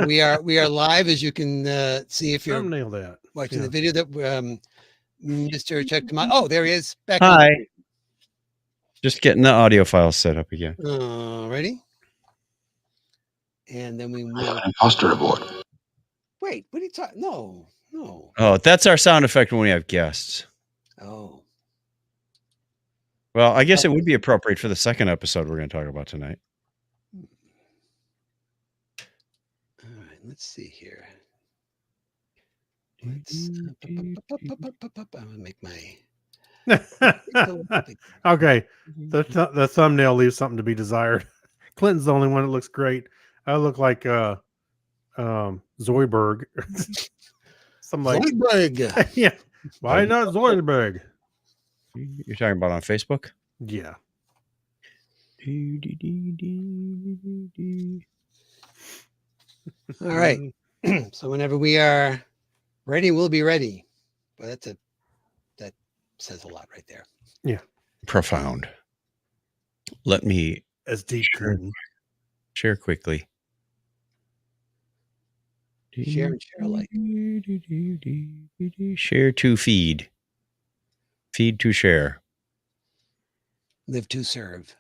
We are live, as you can see if you're Thumbnail that. watching the video. That Mr. Chuck Tomas. Oh, there he is. Back Hi. on. Just getting the audio file set up again. Ready? And then we will. Imposter aboard. Wait, what are you talking? No. Oh, that's our sound effect when we have guests. Oh. Well, I guess it would be appropriate for the second episode we're going to talk about tonight. All right, let's see here. I'm gonna make my. Okay, the thumbnail leaves something to be desired. Clinton's the only one that looks great. I look like Zoidberg. Some like Zoidberg. Yeah. Why not Zoidberg? You're talking about on Facebook? Yeah. All right. So whenever we are ready, we'll be ready. Well, that says a lot right there. Yeah. Profound. Let me As deep share quickly. Share and share alike. Share to feed. Feed to share. Live to serve.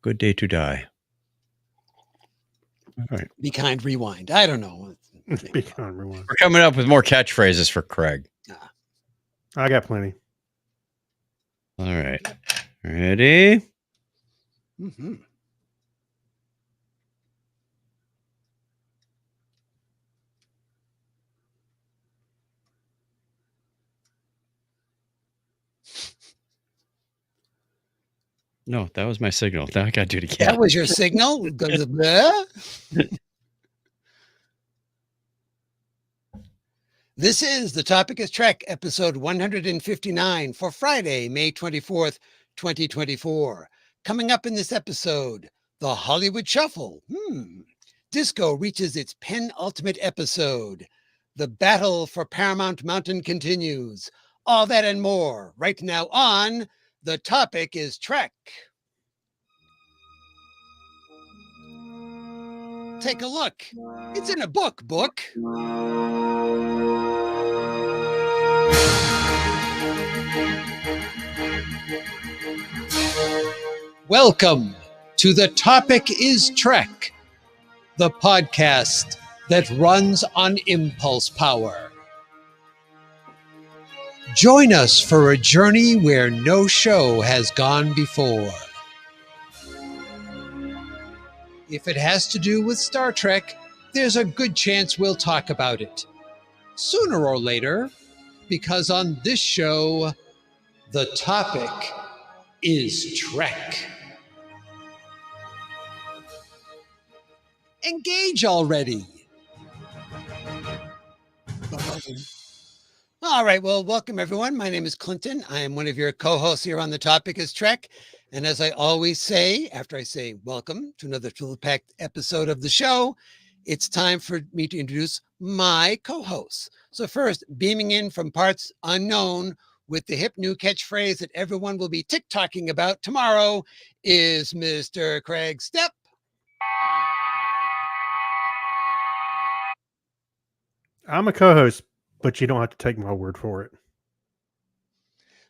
Good day to die. All right. Be kind, rewind. I don't know. Be kind, rewind. We're coming up with more catchphrases for Craig. I got plenty. All right. Ready? Mm-hmm. No, that was my signal. Now I got to do it again. That was your signal? This is The Topic is Trek, episode 159 for Friday, May 24th, 2024. Coming up in this episode, the Hollywood Shuffle. Disco reaches its penultimate episode. The battle for Paramount Mountain continues. All that and more right now on The Topic is Trek. Take a look. It's in a book. Welcome to The Topic is Trek, the podcast that runs on impulse power. Join us for a journey where no show has gone before. If it has to do with Star Trek, there's a good chance we'll talk about it sooner or later, because on this show, the topic is Trek. Engage already. All right, well, welcome everyone. My name is Clinton. I am one of your co-hosts here on The Topic is Trek. And as I always say, after I say welcome to another full-packed episode of the show, it's time for me to introduce my co-hosts. So first, beaming in from parts unknown with the hip new catchphrase that everyone will be tick-tocking about tomorrow is Mr. Craig Stepp. I'm a co-host, but you don't have to take my word for it.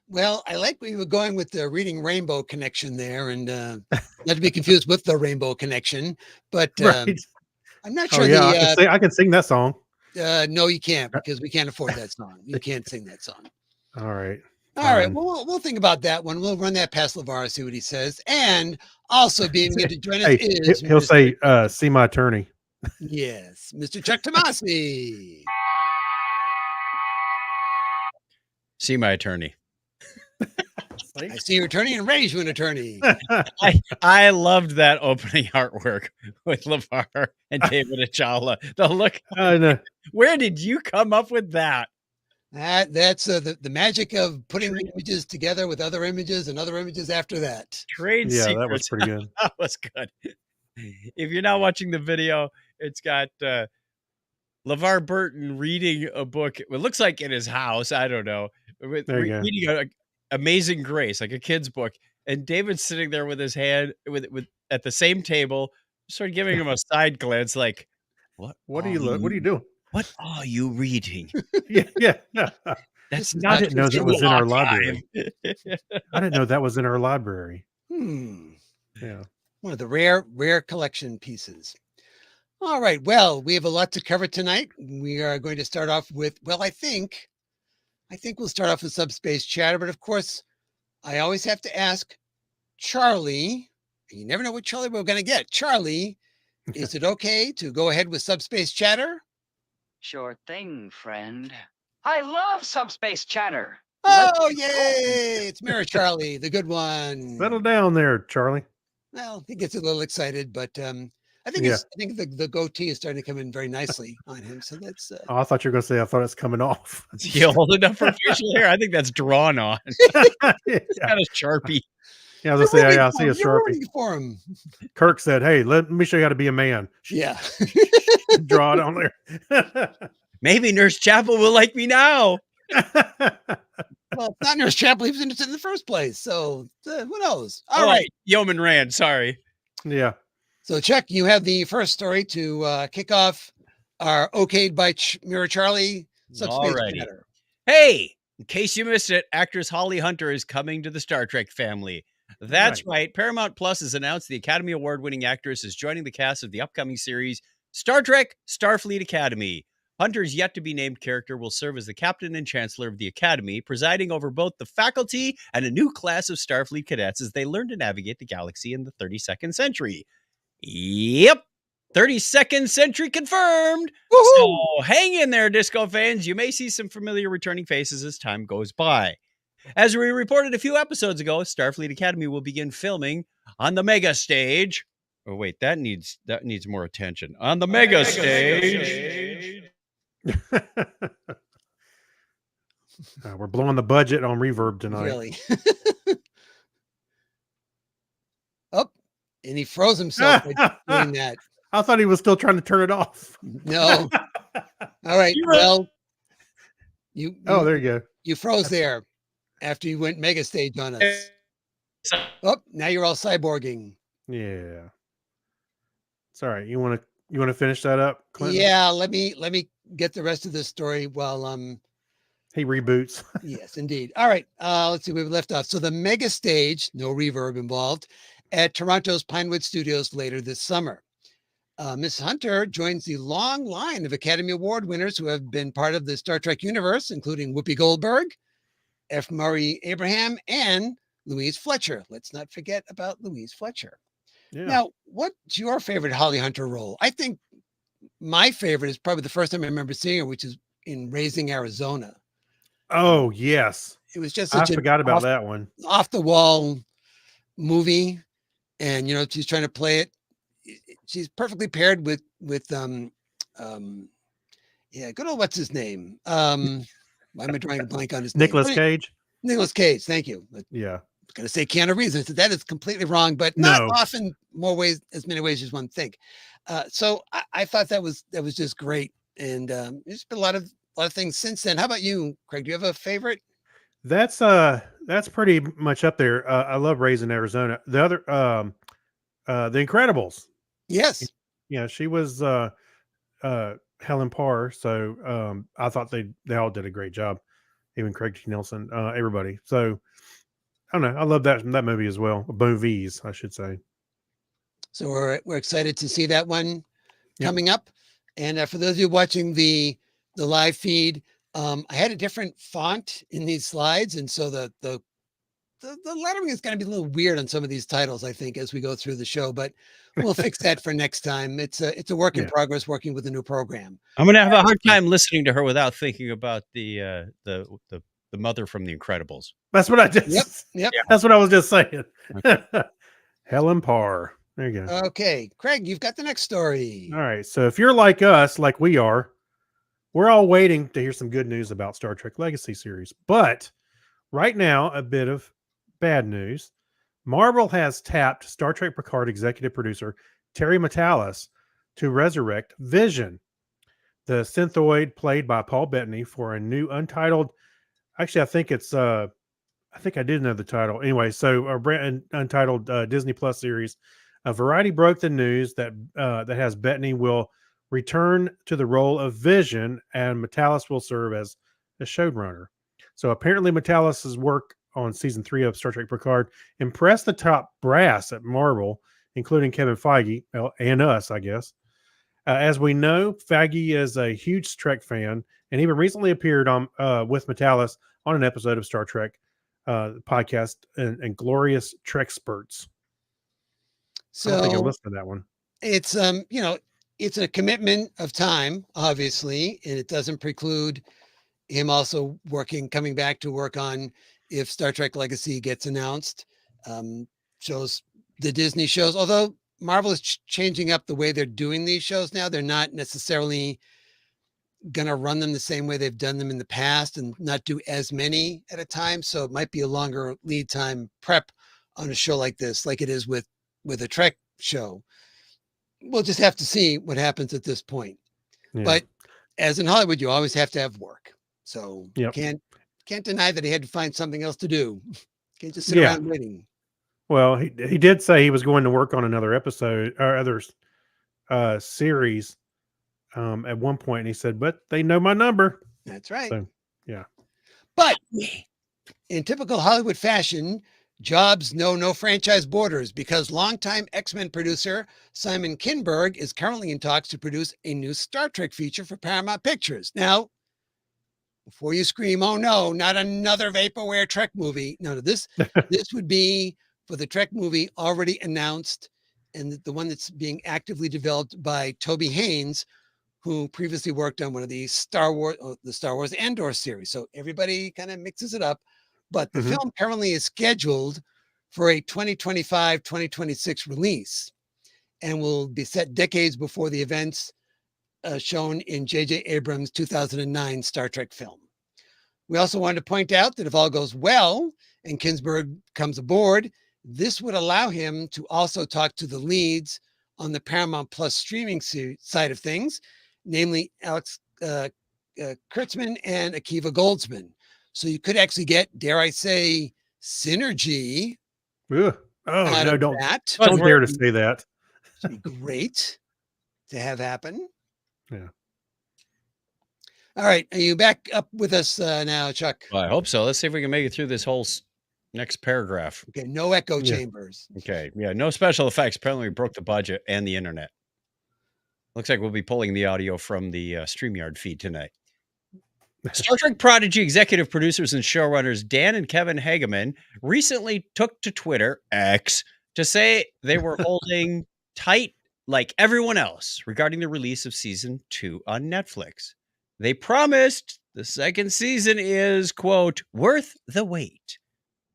Well, I like where you were going with the Reading Rainbow connection there, and not to be confused with the Rainbow Connection, but Right. I'm not sure. Oh, yeah, I can sing that song. No, you can't, because we can't afford that song. You can't sing that song. All right. All right. Well, we'll think about that one. We'll run that past LeVar, see what he says. And also being here to join us is he'll say, "See my attorney." Yes, Mr. Chuck Tomasi. See my attorney. I see your attorney and raise you an attorney. I loved that opening artwork with LeVar and David Achala. The look. Where did you come up with that? That's the magic of putting the images together with other images and other images after that. Trade Yeah, secrets. that was pretty good. That was good. If you're not watching the video, it's got LeVar Burton reading a book. It looks like in his house. I don't know. Reading Amazing Grace, like a kid's book. And David's sitting there with his hand with at the same table Sort of giving him a side glance, like, What are you doing? What are you reading? Yeah. That's I not didn't know that was in our library. archive. I didn't know that was in our library. Yeah. One of the rare collection pieces. All right. Well, we have a lot to cover tonight. We are going to start off with, well, I think we'll start off with Subspace Chatter, but of course, I always have to ask Charlie. You never know what Charlie we're going to get. Charlie, is it okay to go ahead with Subspace Chatter? Sure thing, friend. I love Subspace Chatter. Oh, yay! It's Mirror Charlie, the good one. Settle down there, Charlie. Well, he gets a little excited, but I think the goatee is starting to come in very nicely on him. So that's. Oh, I thought you were going to say I thought it's coming off. Is he holding up for facial hair? I think that's drawn on. It's got a Sharpie. Yeah, I was going to say, I see a Sharpie. For him. Kirk said, "Hey, let me show you how to be a man." Yeah. Draw it on there. Maybe Nurse Chapel will like me now. Well, it's not Nurse Chapel even in the first place. So who knows? All right. Yeoman Rand, sorry. Yeah. So, Chuck, you have the first story to kick off our okayed by Mirror Charlie Subspace Chatter. Hey, in case you missed it, actress Holly Hunter is coming to the Star Trek family. That's right. Paramount Plus has announced the Academy Award-winning actress is joining the cast of the upcoming series Star Trek Starfleet Academy. Hunter's yet-to-be-named character will serve as the captain and chancellor of the Academy, presiding over both the faculty and a new class of Starfleet cadets as they learn to navigate the galaxy in the 32nd century. Yep, 32nd century confirmed. Woo-hoo! So hang in there, disco fans. You may see some familiar returning faces as time goes by. As we reported a few episodes ago, Starfleet Academy will begin filming on the mega stage. Oh, wait, that needs more attention. On the mega stage. We're blowing the budget on reverb tonight. Really? Oh, and he froze himself by doing that. I thought he was still trying to turn it off. No. All right. Well, you there you go. You froze there after you went mega stage on us. Oh, now you're all cyborging. Yeah. It's all right. You want to finish that up, Clinton? Yeah, let me get the rest of this story while he reboots. Yes, indeed. All right. Let's see where we left off. So the mega stage, no reverb involved, at Toronto's Pinewood Studios later this summer. Miss Hunter joins the long line of Academy Award winners who have been part of the Star Trek universe, including Whoopi Goldberg, F. Murray Abraham, and Louise Fletcher. Let's not forget about Louise Fletcher. Yeah. Now, what's your favorite Holly Hunter role? I think my favorite is probably the first time I remember seeing her, which is in Raising Arizona. Oh, yes. It was just I forgot about that one. Off the wall movie. And, she's trying to play it. She's perfectly paired with good old, what's his name? Why am I drawing a blank on his name? Nicolas Cage. Nicolas Cage. Thank you. Yeah. I was going to say Keanu Reeves. I said that is completely wrong, but not often as many ways as one think. So I thought that was just great. And there's been a lot of things since then. How about you, Craig? Do you have a favorite? That's pretty much up there. I love Raising Arizona. The other, The Incredibles. Yes. Yeah, she was Helen Parr. So I thought they all did a great job. Even Craig T. Nelson, everybody. So I don't know. I love that movie as well. Movies, I should say. So we're excited to see that one coming up. And for those of you watching the live feed, I had a different font in these slides, and so the lettering is going to be a little weird on some of these titles, I think, as we go through the show. But we'll fix that for next time. It's a work in progress, working with a new program. I'm going to have a hard time listening to her without thinking about the mother from The Incredibles. That's what I just. Yep. That's what I was just saying. Okay. Helen Parr. There you go. Okay, Craig, you've got the next story. All right. So if you're like us, like we are, we're all waiting to hear some good news about Star Trek Legacy series. But right now, a bit of bad news. Marvel has tapped Star Trek Picard executive producer Terry Matalas to resurrect Vision, the synthoid played by Paul Bettany, for a new untitled. Actually, I think it's. I think I did know the title. Anyway, so a brand untitled Disney Plus series Variety broke the news that that has Bettany will return to the role of Vision, and Matalas will serve as a showrunner. So apparently, Matalas's work on season 3 of Star Trek Picard impressed the top brass at Marvel, including Kevin Feige and us, I guess. As we know, Feige is a huge Trek fan, and even recently appeared on with Matalas on an episode of Star Trek podcast and Glorious Trek Spurts. I don't think I So listened to that one. it's it's a commitment of time, obviously, and it doesn't preclude him also coming back to work on if Star Trek Legacy gets announced. Shows the Disney shows, although Marvel is changing up the way they're doing these shows now. They're not necessarily going to run them the same way they've done them in the past and not do as many at a time. So it might be a longer lead time prep on a show like this, like it is with a Trek show. We'll just have to see what happens at this point. Yeah. But as in Hollywood, you always have to have work. So Yep. can't deny that he had to find something else to do. Can't just sit Yeah. around waiting. Well, he did say he was going to work on another episode or other series at one point, and he said, "But they know my number." That's right. So, yeah. But in typical Hollywood fashion, jobs know no franchise borders, because longtime X-Men producer Simon Kinberg is currently in talks to produce a new Star Trek feature for Paramount Pictures. Now, before you scream, "Oh no, not another vaporware Trek movie!" No, this would be for the Trek movie already announced, and the one that's being actively developed by Toby Haynes, who previously worked on one of the Star Wars Andor series. So everybody kind of mixes it up. But the film currently is scheduled for a 2025-2026 release, and will be set decades before the events shown in J.J. Abrams' 2009 Star Trek film. We also wanted to point out that if all goes well and Kinberg comes aboard, this would allow him to also talk to the leads on the Paramount Plus streaming side of things, namely Alex Kurtzman and Akiva Goldsman. So you could actually get, dare I say, synergy. Ugh. Oh out no! of Don't that. dare to say that. It'd be great to have happen. Yeah. All right, are you back up with us now, Chuck? Well, I hope so. Let's see if we can make it through this whole next paragraph. Okay, no echo Yeah. chambers. Okay. Yeah. No special effects. Apparently, we broke the budget and the internet. Looks like we'll be pulling the audio from the StreamYard feed tonight. Star Trek Prodigy executive producers and showrunners Dan and Kevin Hageman recently took to Twitter, X, to say they were holding tight like everyone else regarding the release of season 2 on Netflix. They promised the second season is, quote, worth the wait.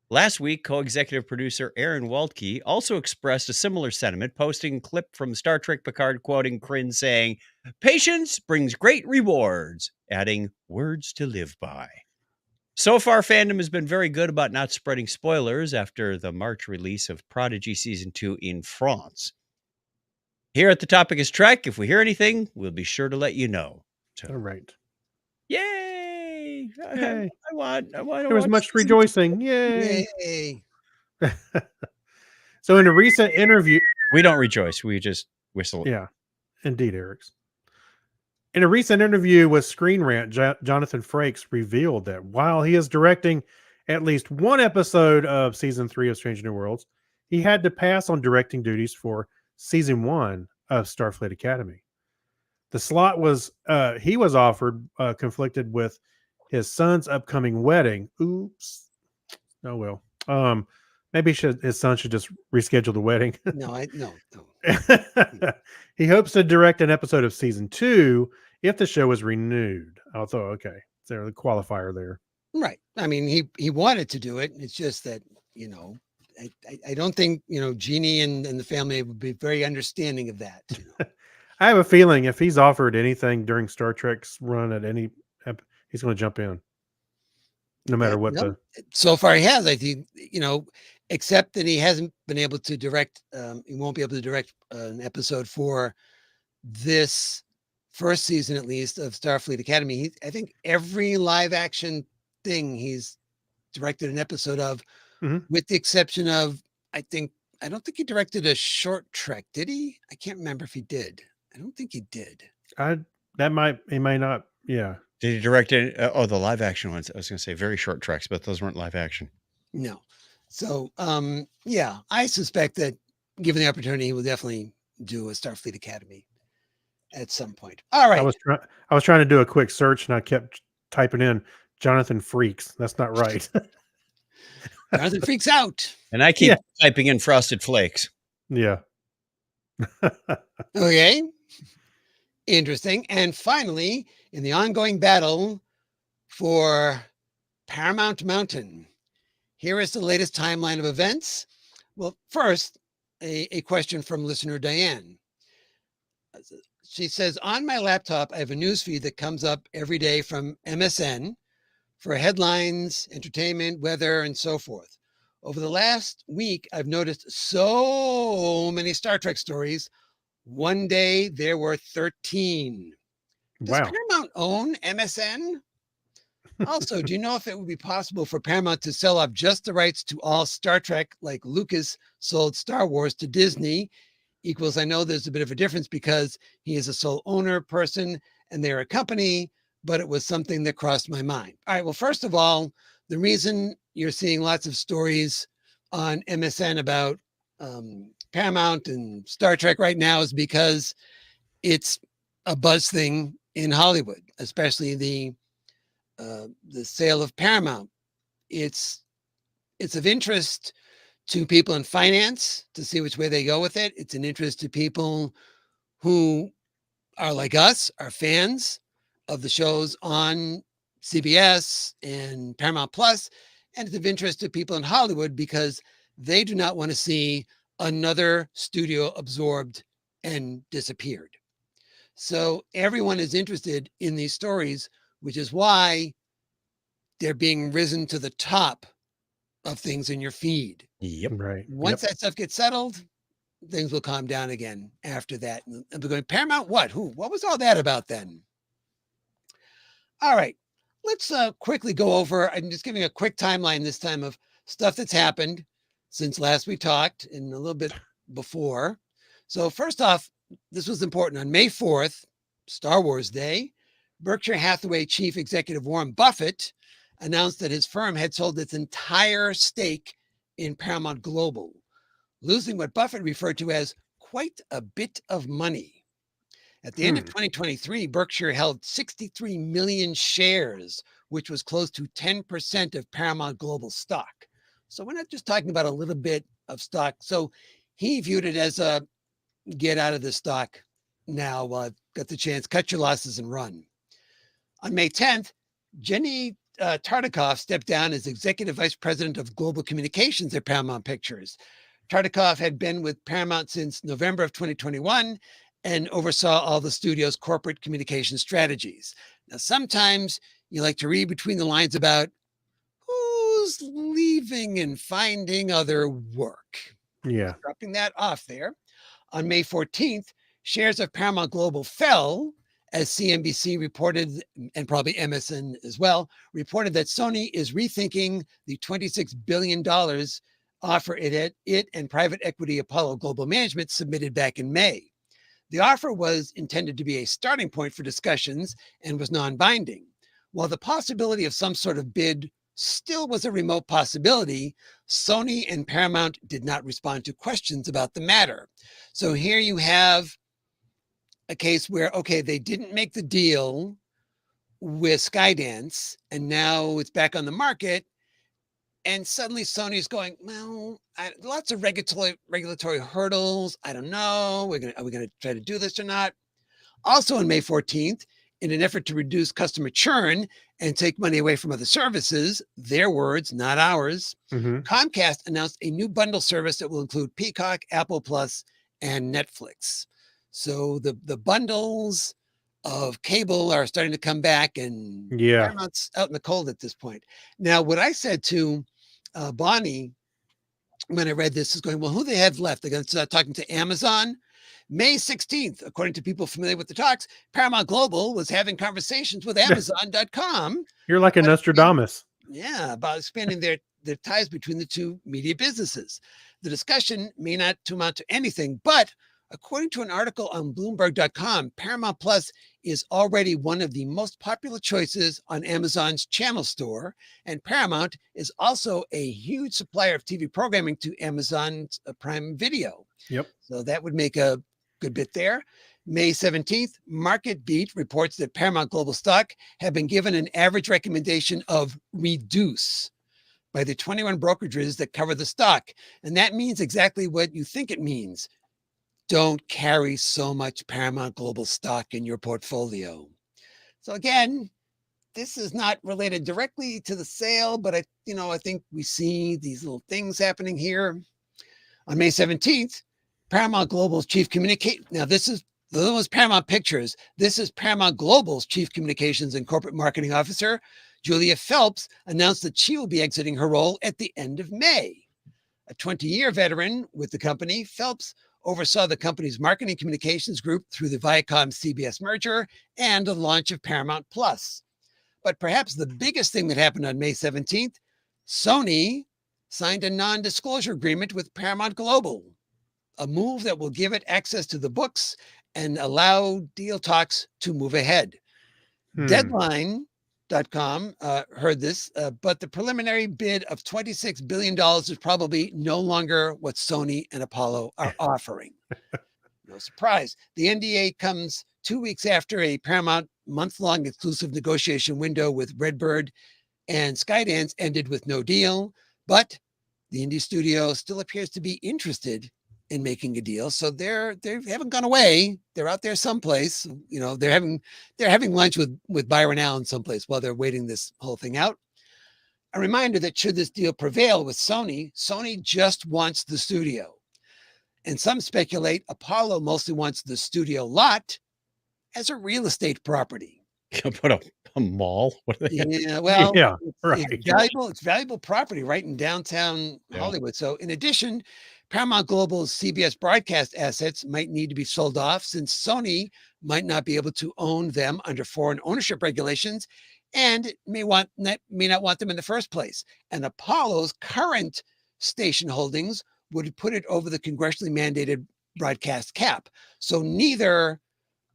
Last week, co-executive producer Aaron Waltke also expressed a similar sentiment, posting a clip from Star Trek Picard quoting Kryn saying, "Patience brings great rewards," adding words to live by. So far, fandom has been very good about not spreading spoilers after the March release of Prodigy Season 2 in France. Here at The Topic is Trek, if we hear anything, we'll be sure to let you know. So, All right. yay! Yay. I want There was watch much season rejoicing. Yay. Yay. So in a recent interview, 2. We don't rejoice. We just whistle. yeah, indeed, Eric's. In a recent interview with Screen Rant, Jonathan Frakes revealed that while he is directing at least one episode of season 3 of Strange New Worlds, he had to pass on directing duties for season 1 of Starfleet Academy. The slot was he was offered conflicted with his son's upcoming wedding. Oops. Oh well. Maybe his son should just reschedule the wedding. No. He hopes to direct an episode of season 2 if the show is renewed. I thought, okay, there's the qualifier there. Right. I mean, he wanted to do it. It's just that, I don't think, Jeannie and the family would be very understanding of that. I have a feeling if he's offered anything during Star Trek's run at any, he's going to jump in, no matter what So far he has, I think, except that he hasn't been able to direct. He won't be able to direct an episode for this first season, at least, of Starfleet Academy. I think every live action thing he's directed an episode of, with the exception of, I think, I don't think he directed a short trek, did he? I can't remember if he did. I don't think he did. He may not. Yeah. Did he direct it? Oh, the live action ones. I was going to say very short treks, but those weren't live action. No. So, yeah, I suspect that given the opportunity, he will definitely do a Starfleet Academy at some point. All right. I was trying to do a quick search and I kept typing in Jonathan Freaks. That's not right. Jonathan freaks out. And I keep typing in Frosted Flakes. Yeah. Okay. Interesting. And finally, in the ongoing battle for Paramount Mountain, here is the latest timeline of events. Well, first, a question from listener Diane. She says, on my laptop, I have a news feed that comes up every day from MSN for headlines, entertainment, weather, and so forth. Over the last week, I've noticed so many Star Trek stories. One day there were 13. Does Paramount own MSN? Also, do you know if it would be possible for Paramount to sell off just the rights to all Star Trek like Lucas sold Star Wars to Disney? Equals, I know there's a bit of a difference because he is a sole owner person and they're a company, but it was something that crossed my mind. All right, well, first of all, the reason you're seeing lots of stories on MSN about Paramount and Star Trek right now is because it's a buzz thing in Hollywood, especially the sale of Paramount. It's of interest to people in finance to see which way they go with it. It's an interest to people who are like us, are fans of the shows on CBS and Paramount Plus, and it's of interest to people in Hollywood because they do not want to see another studio absorbed and disappeared. So everyone is interested in these stories, which is why they're being risen to the top of things in your feed. Yep. Right. Once that stuff gets settled, things will calm down again after that. And they're going, Paramount, what? Who? What was all that about then? All right. Let's quickly go over. I'm just giving a quick timeline this time of stuff that's happened since last we talked and a little bit before. So first off, this was important. On May 4th, Star Wars Day, Berkshire Hathaway chief executive Warren Buffett announced that his firm had sold its entire stake in Paramount Global, losing what Buffett referred to as quite a bit of money. At the end of 2023, Berkshire held 63 million shares, which was close to 10% of Paramount Global stock. So we're not just talking about a little bit of stock. So he viewed it as a get out of the stock now while I've got the chance, cut your losses and run. On May 10th, Jenny Tartikoff stepped down as executive vice president of global communications at Paramount Pictures. Tartikoff had been with Paramount since November of 2021 and oversaw all the studio's corporate communication strategies. Now, sometimes you like to read between the lines about who's leaving and finding other work. Yeah. Dropping that off there. On May 14th, shares of Paramount Global fell as CNBC reported, and probably MSN as well, reported that Sony is rethinking the $26 billion offer it and private equity Apollo Global Management submitted back in May. The offer was intended to be a starting point for discussions and was non-binding. While the possibility of some sort of bid still was a remote possibility, Sony and Paramount did not respond to questions about the matter. So here you have a case where, okay, they didn't make the deal with Skydance and now it's back on the market. And suddenly Sony's going, well, lots of regulatory hurdles. I don't know. Are we going to try to do this or not? Also on May 14th, in an effort to reduce customer churn and take money away from other services, their words, not ours, Comcast announced a new bundle service that will include Peacock, Apple Plus, and Netflix. So the bundles of cable are starting to come back, and Paramount's out in the cold at this point. Now, what I said to Bonnie when I read this is going, well, who they have left? They're going to start talking to Amazon. May 16th, according to people familiar with the talks, Paramount Global was having conversations with Amazon.com. You're like a Nostradamus. Yeah, about expanding the ties between the two media businesses. The discussion may not amount to anything, but according to an article on Bloomberg.com, Paramount Plus is already one of the most popular choices on Amazon's channel store, and Paramount is also a huge supplier of TV programming to Amazon's Prime Video. Yep. So that would make a good bit there. May 17th, Market Beat reports that Paramount Global stock have been given an average recommendation of reduce by the 21 brokerages that cover the stock. And that means exactly what you think it means. Don't carry so much Paramount Global stock in your portfolio. So again, this is not related directly to the sale, but I think we see these little things happening here. On May 17th, Paramount Global's chief communication. Now this was Paramount Pictures. This is Paramount Global's chief communications and corporate marketing officer, Julia Phelps, announced that she will be exiting her role at the end of May. A 20-year veteran with the company, Phelps oversaw the company's marketing communications group through the Viacom-CBS merger and the launch of Paramount Plus. But perhaps the biggest thing that happened on May 17th, Sony signed a non-disclosure agreement with Paramount Global, a move that will give it access to the books and allow deal talks to move ahead. Deadline.com heard this, but the preliminary bid of $26 billion is probably no longer what Sony and Apollo are offering. No surprise. The NDA comes 2 weeks after a Paramount month-long exclusive negotiation window with Redbird and Skydance ended with no deal, but the indie studio still appears to be interested in making a deal. So they haven't gone away. They're out there someplace. They're having lunch with Byron Allen someplace while they're waiting this whole thing out. A reminder that should this deal prevail with Sony just wants the studio. And some speculate Apollo mostly wants the studio lot as a real estate property. Put a mall? What are they? Yeah, well, Yeah, right. It's valuable property right in downtown Hollywood. So in addition, Paramount Global's CBS broadcast assets might need to be sold off since Sony might not be able to own them under foreign ownership regulations and may not want them in the first place. And Apollo's current station holdings would put it over the congressionally mandated broadcast cap. So neither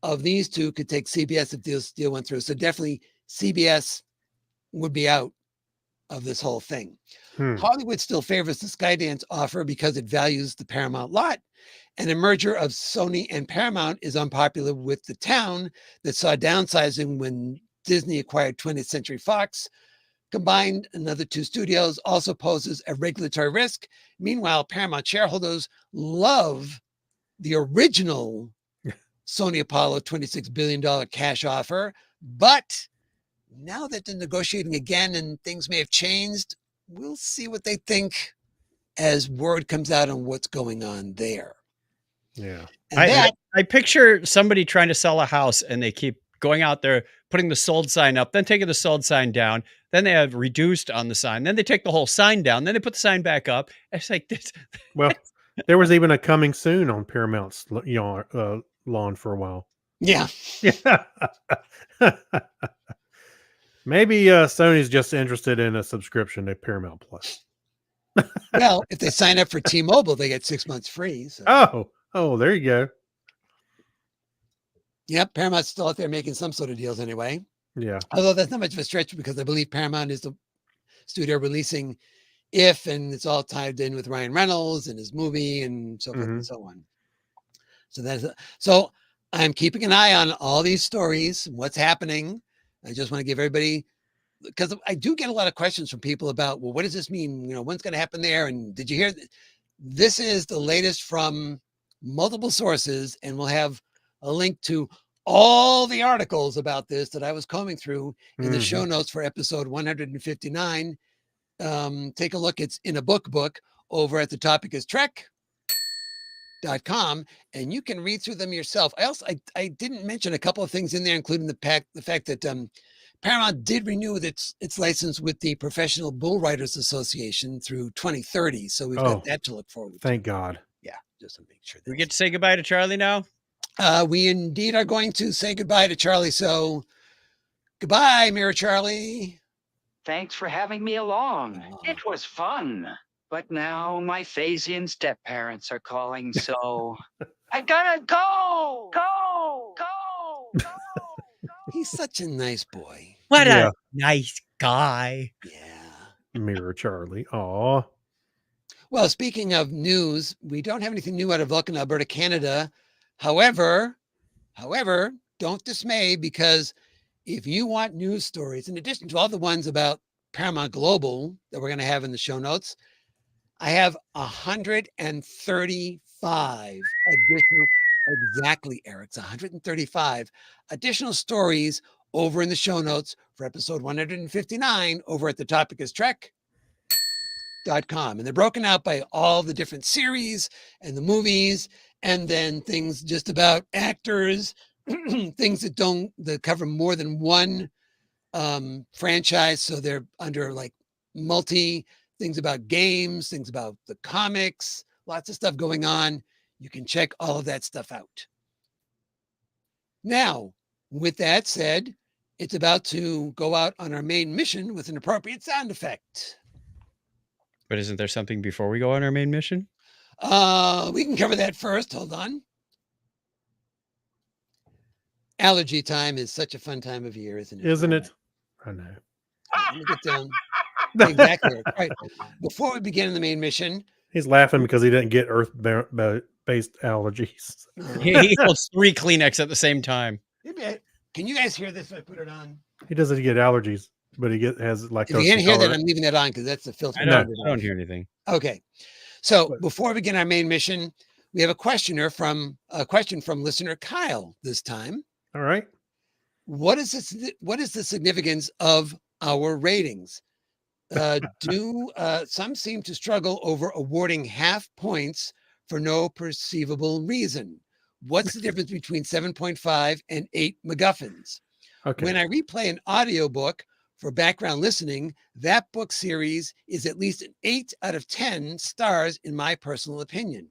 of these two could take CBS if this deal went through. So definitely CBS would be out of this whole thing. Hollywood still favors the Skydance offer because it values the Paramount lot, and a merger of Sony and Paramount is unpopular with the town that saw downsizing when Disney acquired 20th Century Fox. Combined, another two studios also poses a regulatory risk. Meanwhile, Paramount shareholders love the original Sony Apollo $26 billion cash offer, but now that they're negotiating again and things may have changed, we'll see what they think as word comes out on what's going on there. Yeah. And I picture somebody trying to sell a house and they keep going out there, putting the sold sign up, then taking the sold sign down. Then they have reduced on the sign. Then they take the whole sign down. Then they put the sign back up. It's like this. Well, there was even a coming soon on Paramount's lawn for a while. Yeah. Yeah. Maybe Sony's just interested in a subscription to Paramount Plus. Well, if they sign up for T-Mobile, they get 6 months free. So. Oh, there you go. Yep, Paramount's still out there making some sort of deals anyway. Yeah. Although that's not much of a stretch because I believe Paramount is the studio releasing If, and it's all tied in with Ryan Reynolds and his movie and so forth and so on. So I'm keeping an eye on all these stories and what's happening. I just want to give everybody, because I do get a lot of questions from people about, well, what does this mean? When's going to happen there? And did you hear? This is the latest from multiple sources, and we'll have a link to all the articles about this that I was combing through in the show notes for episode 159. Take a look. It's in a book over at the Topic is Trek.com, and you can read through them yourself. I didn't mention a couple of things in there, including the fact that Paramount did renew its license with the Professional Bull Riders Association through 2030. So we've got that to look forward to. Thank God. Yeah, just to make sure. We get to say goodbye to Charlie now? We indeed are going to say goodbye to Charlie. So goodbye, Mirror Charlie. Thanks for having me along. Aw. It was fun. But now my Phasian step parents are calling, so I gotta go! Go! Go! Go! He's such a nice boy. What Yeah. a nice guy. Yeah. Mirror Charlie. Aw. Well, speaking of news, we don't have anything new out of Vulcan, Alberta, Canada. However, don't dismay, because if you want news stories, in addition to all the ones about Paramount Global that we're going to have in the show notes, I have 135 additional, exactly, Eric, it's 135 additional stories over in the show notes for episode 159 over at the Topic is Trek.com. And they're broken out by all the different series and the movies, and then things just about actors, things that cover more than one franchise. So they're under like things about games, things about the comics, lots of stuff going on. You can check all of that stuff out. Now, with that said, it's about to go out on our main mission with an appropriate sound effect. But isn't there something before we go on our main mission? We can cover that first. Hold on. Allergy time is such a fun time of year, isn't it? Isn't it? I know. Let me get down. Exactly. Right. Before we begin the main mission, He's laughing because he didn't get Earth-based allergies. He holds 3 Kleenex at the same time. Can you guys hear this if I put it on? He doesn't get allergies, but he has lactose. If you can't hear that, intolerance. I'm leaving that on because that's the filter. I don't hear anything. Okay. So before we begin our main mission, we have a question from listener Kyle this time. All right. What is the significance of our ratings? Some seem to struggle over awarding half points for no perceivable reason. What's the difference between 7.5 and 8 MacGuffins? Okay. When I replay an audiobook for background listening, that book series is at least an 8 out of 10 stars in my personal opinion.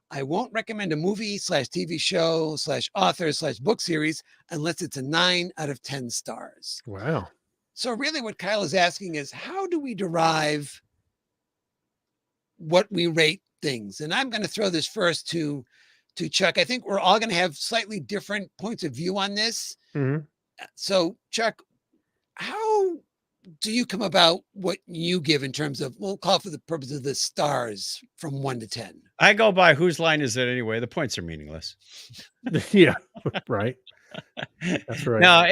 I won't recommend a movie / TV show / author / book series unless it's a 9 out of 10 stars. Wow. So really what Kyle is asking is, how do we derive what we rate things? And I'm going to throw this first to Chuck. I think we're all going to have slightly different points of view on this. Mm-hmm. So Chuck, how do you come about what you give in terms of, we'll call it for the purpose of the stars from 1 to 10? I go by whose line is it anyway? The points are meaningless. Yeah. Right. That's right. No,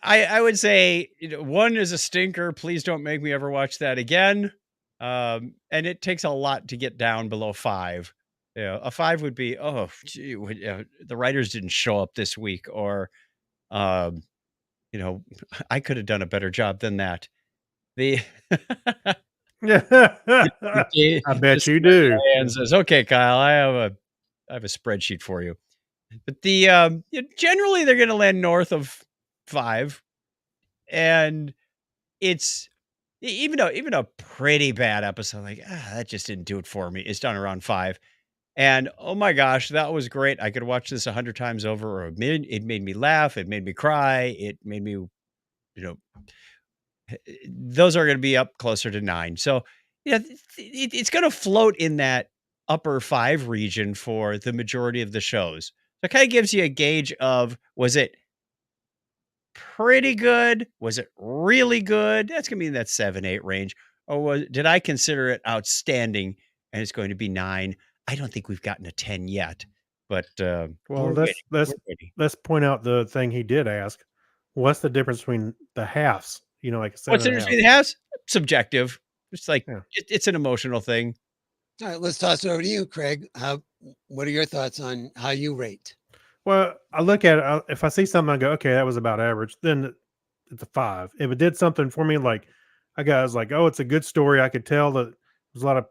I would say 1 is a stinker. Please don't make me ever watch that again. And it takes a lot to get down below 5. A 5 would be, oh, gee, the writers didn't show up this week, or, I could have done a better job than that. I bet you do. And says, okay, Kyle, I have a spreadsheet for you. But generally they're going to land north of 5, and it's even a pretty bad episode, like that just didn't do it for me. It's done around 5, and oh my gosh, that was great. I could watch this 100 times over, or it made me laugh, it made me cry, it made me, those are going to be up closer to 9. So it's going to float in that upper 5 region for the majority of the shows. So it kind of gives you a gauge of, was it pretty good? Was it really good? That's going to be in that 7-8 range. Or did I consider it outstanding and it's going to be 9? I don't think we've gotten a 10 yet, but well, let's point out the thing he did ask. What's the difference between the halves? Like a 7. What's the difference between the halves? Subjective. It's like, Yeah. it's an emotional thing. All right, let's toss it over to you, Craig. What are your thoughts on how you rate? Well, I look at it. If I see something, I go, okay, that was about average. Then it's a 5. If it did something for me, like I was like, oh, it's a good story. I could tell that there's a lot of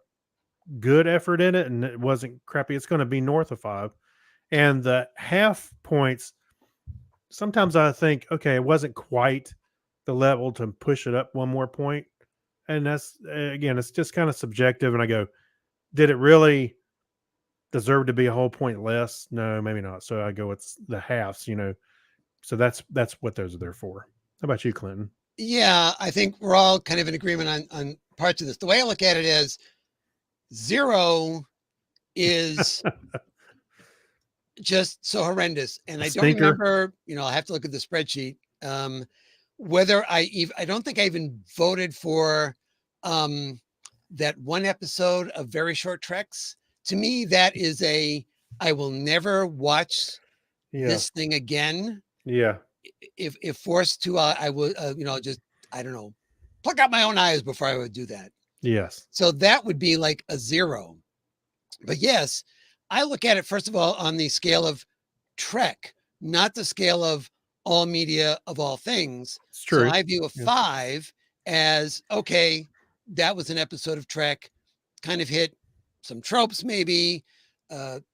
good effort in it and it wasn't crappy. It's going to be north of 5. And the half points, sometimes I think, okay, it wasn't quite the level to push it up one more point. And that's, again, it's just kind of subjective. And I go, did it really deserve to be a whole point less? No, maybe not. So I go, it's the halves, So that's what those are there for. How about you, Clinton? Yeah, I think we're all kind of in agreement on parts of this. The way I look at it is 0 is just so horrendous. And I don't Stinker. remember, I'll have to look at the spreadsheet. Whether I don't think I even voted for that one episode of Very Short Treks. To me, that is I will never watch Yeah. this thing again. Yeah. If forced to, I would, just, I don't know, pluck out my own eyes before I would do that. Yes. So that would be like a 0. But yes, I look at it, first of all, on the scale of Trek, not the scale of all media of all things. It's true. So I view a 5 as, okay, that was an episode of Trek, kind of hit some tropes, maybe,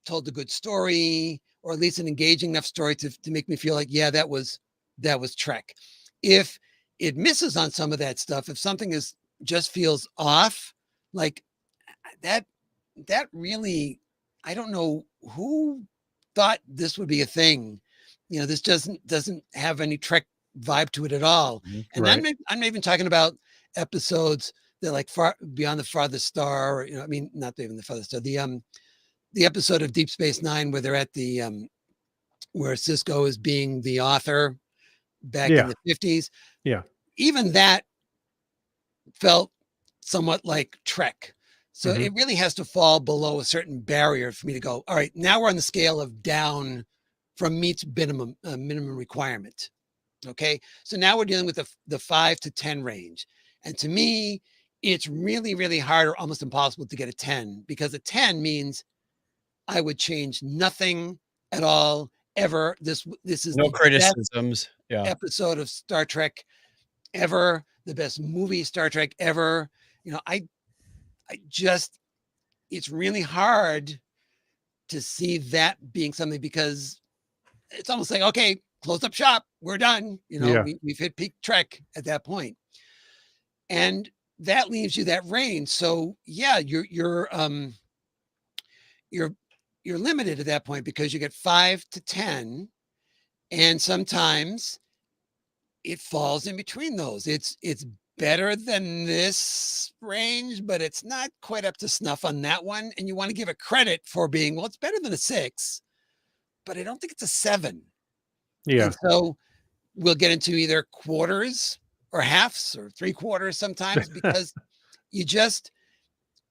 told a good story, or at least an engaging enough story to make me feel like, yeah, that was Trek. If it misses on some of that stuff, if something just feels off, like that really, I don't know who thought this would be a thing. This doesn't have any Trek vibe to it at all. And Right. I'm not even talking about episodes that like Far Beyond the Farthest Star, or, I mean, not even the Farthest Star, the episode of Deep Space Nine where they're at the where Cisco is being the author back in the 50s. Yeah. Even that felt somewhat like Trek. So it really has to fall below a certain barrier for me to go, all right, now we're on the scale of down from meets minimum requirement. Okay. So now we're dealing with the 5 to 10 range. And to me, it's really, really hard or almost impossible to get a 10, because a 10 means I would change nothing at all ever. This is no the criticisms. best episode of Star Trek ever, the best movie Star Trek ever. I just, it's really hard to see that being something, because it's almost like, okay, close up shop, we're done. We've hit peak Trek at that point. And that leaves you that range. So yeah, you're limited at that point, because you get 5 to 10, and sometimes it falls in between those. It's better than this range, but it's not quite up to snuff on that one. And you want to give it credit for being, well, it's better than a 6, but I don't think it's a 7. Yeah. And so we'll get into either quarters or halves or 3/4 sometimes, because you just,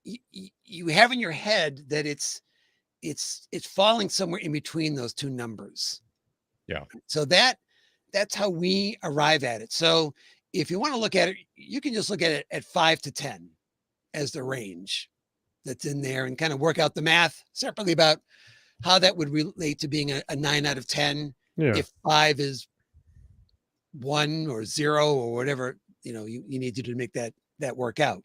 you have in your head that it's falling somewhere in between those two numbers. Yeah. So that's how we arrive at it. So if you want to look at it, you can just look at it at 5 to 10 as the range that's in there, and kind of work out the math separately about how that would relate to being a 9 out of 10. Yeah. If 5 is 1 or 0 or whatever, you need to make that work out.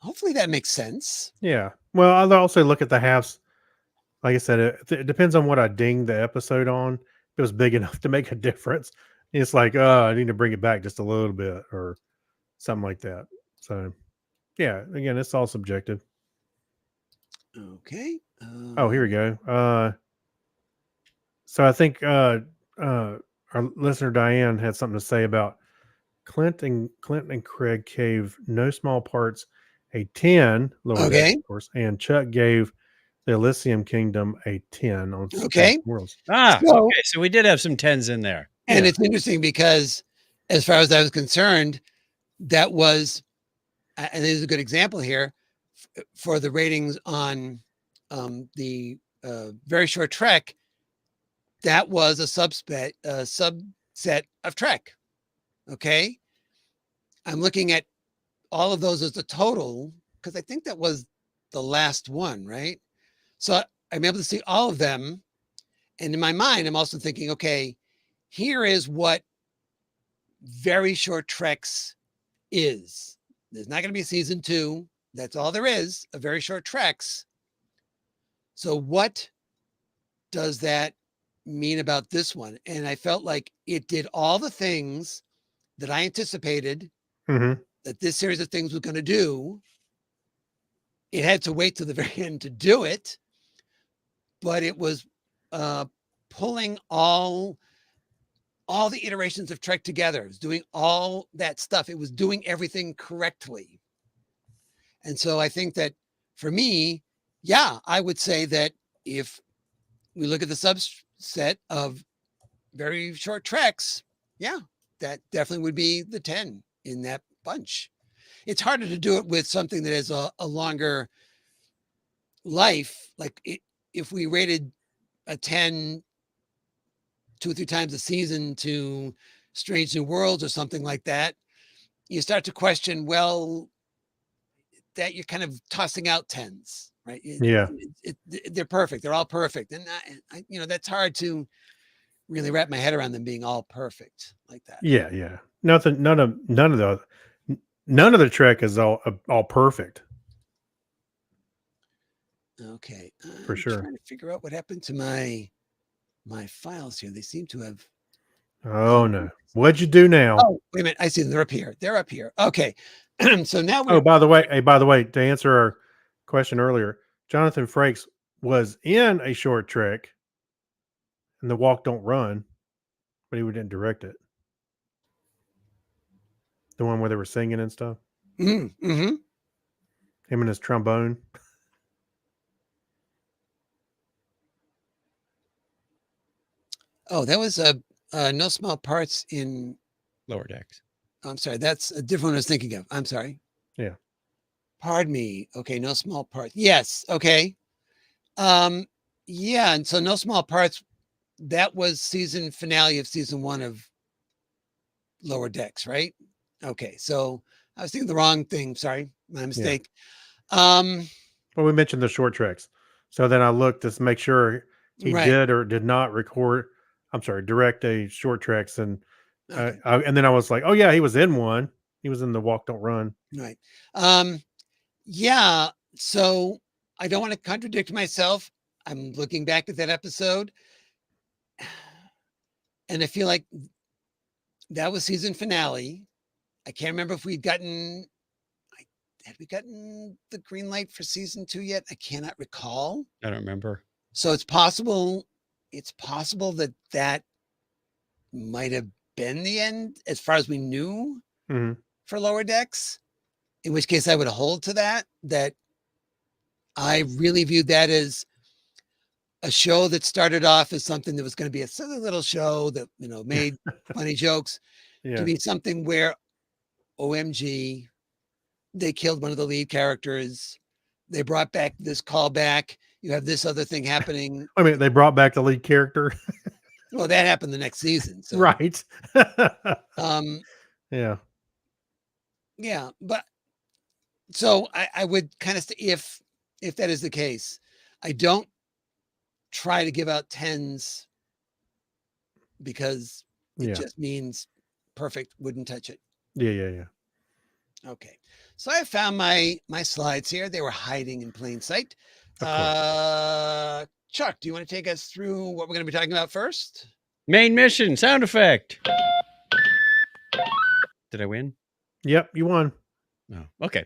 Hopefully that makes sense. Yeah. Well, I'll also look at the halves. Like I said, it depends on what I ding the episode on. If it was big enough to make a difference, it's like, I need to bring it back just a little bit or something like that. So, yeah, again, it's all subjective. Okay. Oh, here we go. So I think our listener Diane had something to say about Clint and Craig gave No Small Parts a 10, lower deck, of course, and Chuck gave the Elysium Kingdom a 10 on Worlds. So we did have some 10s in there. And it's interesting because, as far as I was concerned, that was, and this is a good example here for the ratings on the Very Short Trek. That was a subset of Trek. Okay. I'm looking at all of those as a total, because I think that was the last one, right? So I'm able to see all of them. And in my mind, I'm also thinking, okay, here is what Very Short Treks is. There's not going to be a season 2. That's all there is, a Very Short Treks. So what does that mean about this one? And I felt like it did all the things that I anticipated that this series of things was going to do. It had to wait to the very end to do it, but it was pulling all all the iterations of Trek together. It was doing all that stuff. It was doing everything correctly. And so I think that for me, yeah, I would say that if we look at the subset of very short treks, yeah, that definitely would be the 10 in that bunch. It's harder to do it with something that has a longer life. Like if we rated a 10 2 or 3 times a season to Strange New Worlds or something like that, you start to question, well, that you're kind of tossing out 10s, right? Yeah. They're perfect. They're all perfect. And that's hard to really wrap my head around them being all perfect like that. Yeah, yeah. None of the Trek is all perfect. Okay. For sure. Trying to figure out what happened to my files here. They seem to have. Oh no. What'd you do now? Oh, wait a minute. I see them. They're up here. They're up here. Okay. So now Oh, by the way, to answer our question earlier, Jonathan Frakes was in a short Trek in The Walk Don't Run, but he didn't direct it. The one where they were singing and stuff. Mm-hmm. Him and his trombone. Oh, that was No Small Parts in Lower Decks. I'm sorry. That's a different one I was thinking of. I'm sorry. Yeah. Pardon me. Okay. No Small Parts. Yes. Okay. Yeah. And so No Small Parts, that was season finale of season 1 of Lower Decks, right? Okay. So I was thinking the wrong thing. Sorry. My mistake. Well, we mentioned the short treks. So then I looked to make sure he Right. did or did not direct a short treks. And Okay. and then I was like, oh yeah, he was in one. He was in The Walk Don't Run. Right. Yeah. So I don't want to contradict myself. I'm looking back at that episode and I feel like that was season finale. I can't remember if had we gotten the green light for season 2 yet? I cannot recall. I don't remember. So it's possible that might have been the end as far as we knew for Lower Decks, in which case I would hold to that I really viewed that as a show that started off as something that was going to be a silly little show that, made funny jokes to be something where OMG, they killed one of the lead characters. They brought back this callback. You have this other thing happening. I mean, they brought back the lead character. Well, that happened the next season. So. Right. Yeah. Yeah. But so I would kind of say if that is the case, I don't try to give out 10s because it just means perfect. Wouldn't touch it. Yeah. Okay. So I found my slides here. They were hiding in plain sight. Chuck, do you want to take us through what we're going to be talking about first? Main mission, sound effect. Did I win? Yep, you won. Oh, okay.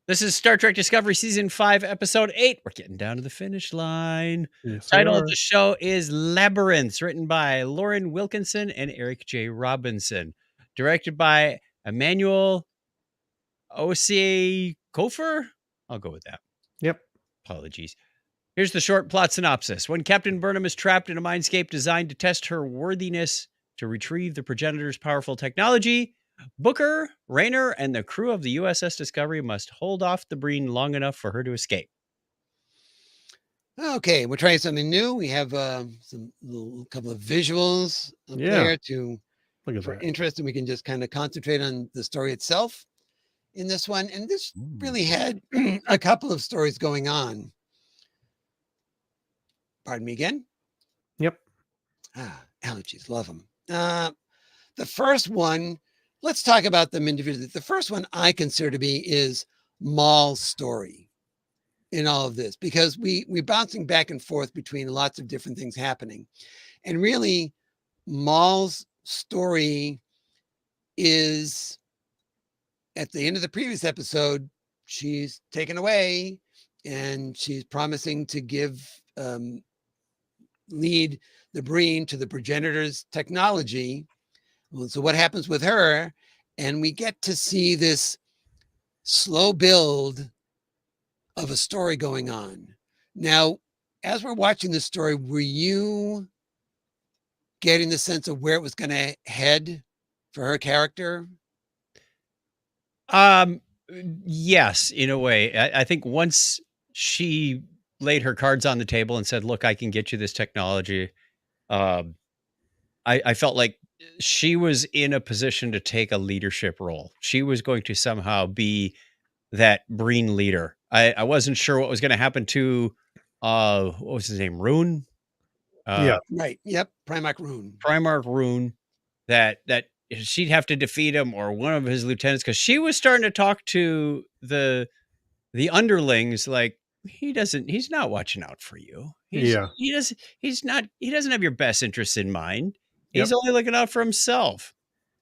This is Star Trek Discovery Season 5, Episode 8. We're getting down to the finish line. Yes, Title of the show is Labyrinths, written by Lauren Wilkinson and Eric J. Robinson. Directed by Emmanuel O.C. Kofer? I'll go with that. Yep. Apologies. Here's the short plot synopsis. When Captain Burnham is trapped in a mindscape designed to test her worthiness to retrieve the progenitor's powerful technology, Booker, Rayner, and the crew of the USS Discovery must hold off the Breen long enough for her to escape. Okay, we're trying something new. We have some couple of visuals up there for interest, and we can just kind of concentrate on the story itself in this one. And this really had a couple of stories going on. Pardon me again? Yep. Allergies, love them. The first one, let's talk about them individually. The first one I consider to be is Maul's story in all of this, because we're bouncing back and forth between lots of different things happening. And really, Maul's story is, at the end of the previous episode, she's taken away and she's promising to give lead the Breen to the progenitor's technology. Well, so what happens with her? And we get to see this slow build of a story going on. Now, as we're watching this story, were you getting the sense of where it was going to head for her character? Yes, in a way. I think once she laid her cards on the table and said, "Look, I can get you this technology," um, I felt like she was in a position to take a leadership role. She was going to somehow be that Breen leader. I wasn't sure what was going to happen to what was his name, Rune, Yeah. Right. Yep. Primarch Rune. Primarch Rune. That she'd have to defeat him or one of his lieutenants, because she was starting to talk to the underlings like, he's not watching out for you. Yeah. He doesn't have your best interests in mind. Yep. He's only looking out for himself.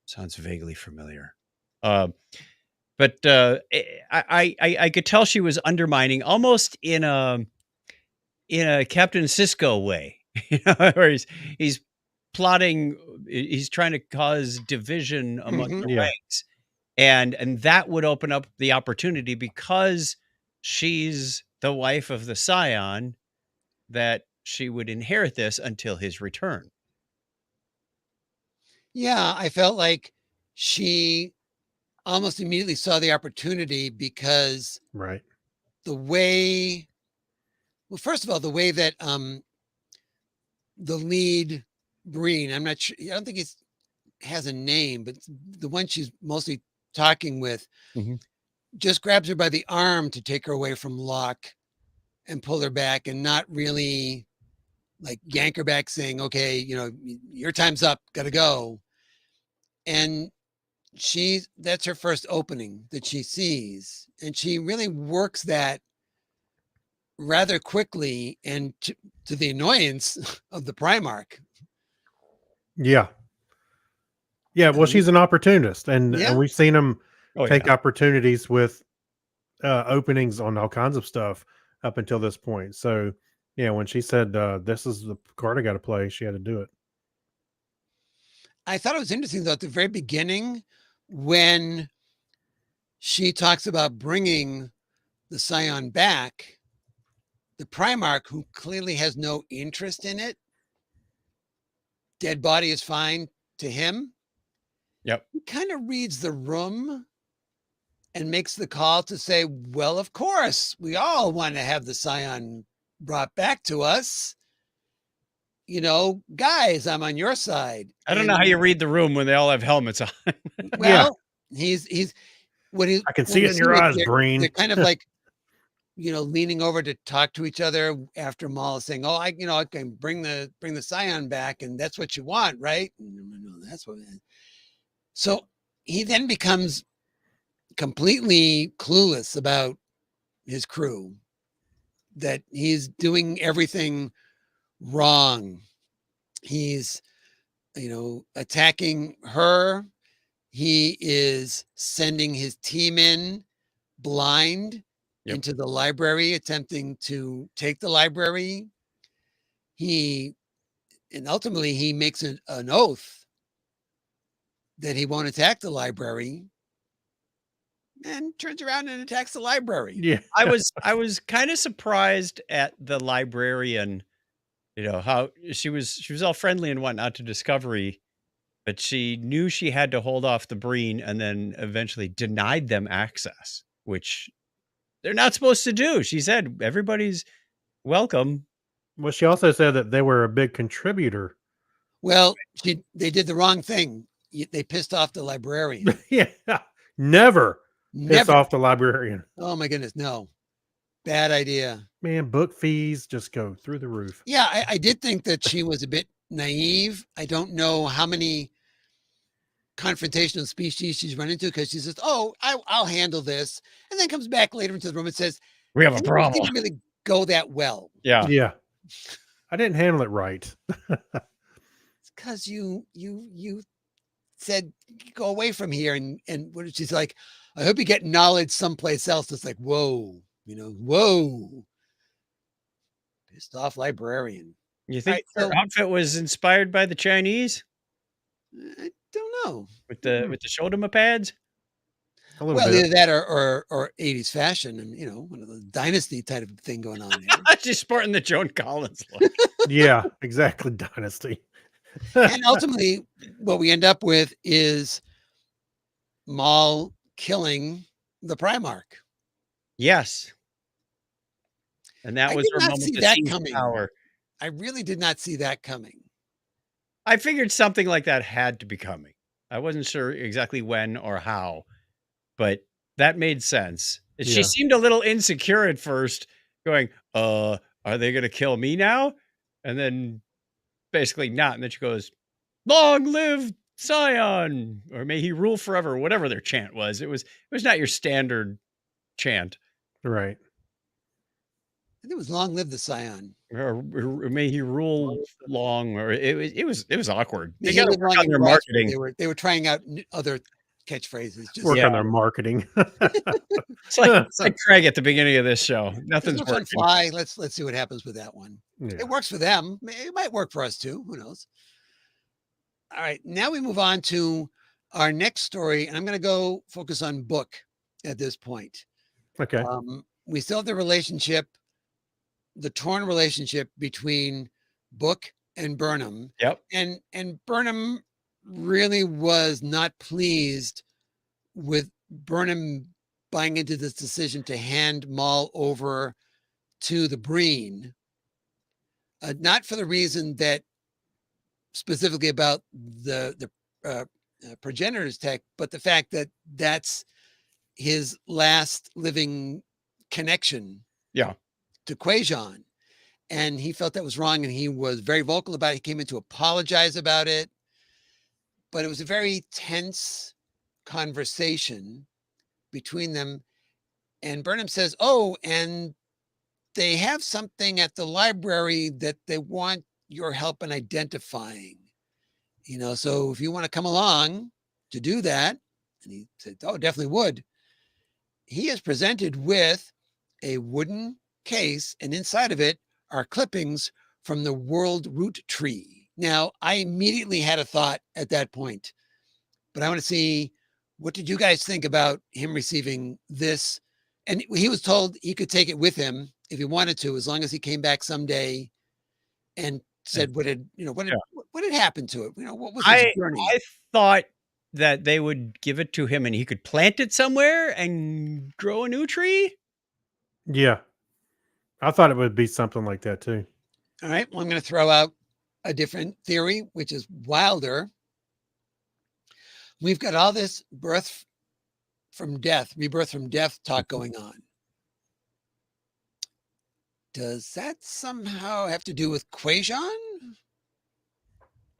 Sounds vaguely familiar. But I could tell she was undermining, almost in a Captain Sisko way, where he's plotting, he's trying to cause division among the Yeah. ranks, and that would open up the opportunity, because she's the wife of the Scion, that she would inherit this until his return. Yeah, I felt like she almost immediately saw the opportunity because Right. the way, well, first of all, the way that the lead Breen, I'm not sure, I don't think he has a name, but the one she's mostly talking with just grabs her by the arm to take her away from Locke and pull her back, and not really like yank her back saying, okay, your time's up, gotta go. And that's her first opening that she sees, and she really works that rather quickly, and to the annoyance of the Primarch. Yeah. Yeah. Well, she's an opportunist, and Yeah. we've seen him Oh, take yeah. opportunities with openings on all kinds of stuff up until this point. So, yeah, when she said, this is the card I got to play, she had to do it. I thought it was interesting, though, at the very beginning, when she talks about bringing the Scion back, the Primarch, who clearly has no interest in it, dead body is fine to him. Yep. He kind of reads the room and makes the call to say, well, of course, we all want to have the Scion brought back to us. Guys, I'm on your side. I don't know how you read the room when they all have helmets on. Well, he's when I can see it in your eyes, Breen. They're kind of like, leaning over to talk to each other after Maul is saying, "Oh, I can bring the Scion back, and that's what you want, right?" No, that's what. So he then becomes completely clueless about his crew, that he's doing everything wrong. He's, attacking her. He is sending his team in blind into the library, attempting to take the library. And ultimately he makes an oath that he won't attack the library, and turns around and attacks the library. Yeah. I was kind of surprised at the librarian, how she was all friendly and whatnot to Discovery, but she knew she had to hold off the Breen, and then eventually denied them access, which they're not supposed to do. She said, everybody's welcome. Well, she also said that they were a big contributor. Well, they did the wrong thing. They pissed off the librarian. Yeah. Never piss off the librarian. Oh my goodness, no. Bad idea. Man, book fees just go through the roof. Yeah, I did think that she was a bit naive. I don't know how many confrontational species she's run into, because she says, "Oh, I'll handle this," and then comes back later into the room and says, "We have a It problem." didn't really go that well. Yeah. Yeah. I didn't handle it right. It's because you said, go away from here, and what she's like, I hope you get knowledge someplace else. It's like, whoa, whoa. Pissed off librarian. You think Right, her so outfit was inspired by the Chinese I don't know. with the shoulder pads? A little Well, bit. either that or 80s fashion and, one of the dynasty type of thing going on there. She's sporting the Joan Collins look. Yeah, exactly. Dynasty. And ultimately, what we end up with is Maul killing the Primarch. Yes. And that I was did her not moment see to that seize coming. power. I really did not see that coming. I figured something like that had to be coming. I wasn't sure exactly when or how, but that made sense. She Yeah. seemed a little insecure at first, going, are they going to kill me now? And then basically not. And then she goes, long live Scion, or may he rule forever, whatever their chant was. It was not your standard chant. Right. I think it was long live the Scion. Or may he rule long, or it was awkward. They May he got to live work long on and their prosper. marketing. They were trying out other catchphrases. Just Work Yeah. on their marketing. It's like Craig at the beginning of this show. Nothing's this one working. fly. Let's see what happens with that one. Yeah. It works for them. It might work for us too. Who knows? All right. Now we move on to our next story, and I'm going to go focus on Book at this point. Okay. We still have the relationship, the torn relationship between Book and Burnham. Yep. And Burnham really was not pleased with Burnham buying into this decision to hand Maul over to the Breen, not for the reason that specifically about the progenitor's tech, but the fact that that's his last living connection to Quajon. And he felt that was wrong, and he was very vocal about it. He came in to apologize about it, but it was a very tense conversation between them. And Burnham says, oh, and they have something at the library that they want your help in identifying, so if you want to come along to do that. And he said, oh, definitely would. He is presented with a wooden case, and inside of it are clippings from the World Root Tree. Now, I immediately had a thought at that point, but I want to see, what did you guys think about him receiving this? And he was told he could take it with him if he wanted to, as long as he came back someday and said what had happened to it. What was his journey? I thought that they would give it to him and he could plant it somewhere and grow a new tree. Yeah. I thought it would be something like that too. All right. Well, I'm going to throw out a different theory, which is wilder. We've got all this rebirth from death talk going on. Does that somehow have to do with Quajon?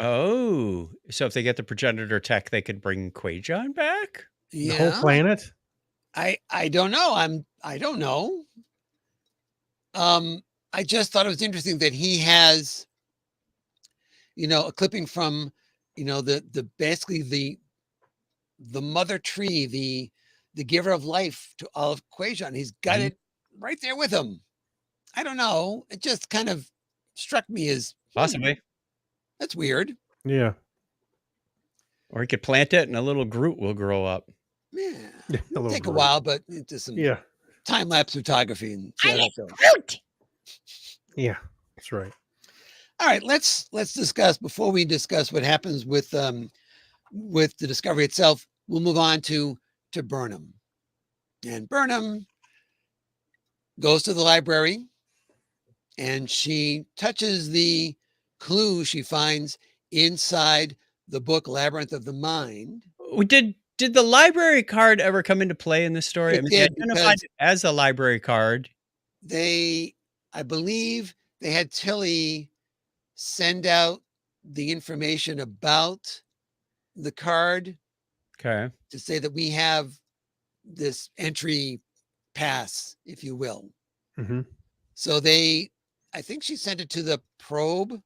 Oh, so if they get the progenitor tech, they could bring Quajon back? The whole planet? I don't know. I don't know. I just thought it was interesting that he has, a clipping from, the basically the mother tree, the giver of life to all of Quajon. He's got it right there with him. I don't know. It just kind of struck me as possibly. That's weird. Yeah. Or he could plant it and a little Groot will grow up. Yeah. It'll take a while, but into some time-lapse photography and see how that goes. Groot. Yeah, that's right. All right, let's discuss, before we discuss what happens with the discovery itself, we'll move on to Burnham. And Burnham goes to the library and she touches the clue she finds inside the book Labyrinth of the Mind. Did the library card ever come into play in this story? It did, they identified it as a library card. I believe they had Tilly send out the information about the card. Okay. To say that we have this entry pass, if you will. Mm-hmm. So I think she sent it to the probe.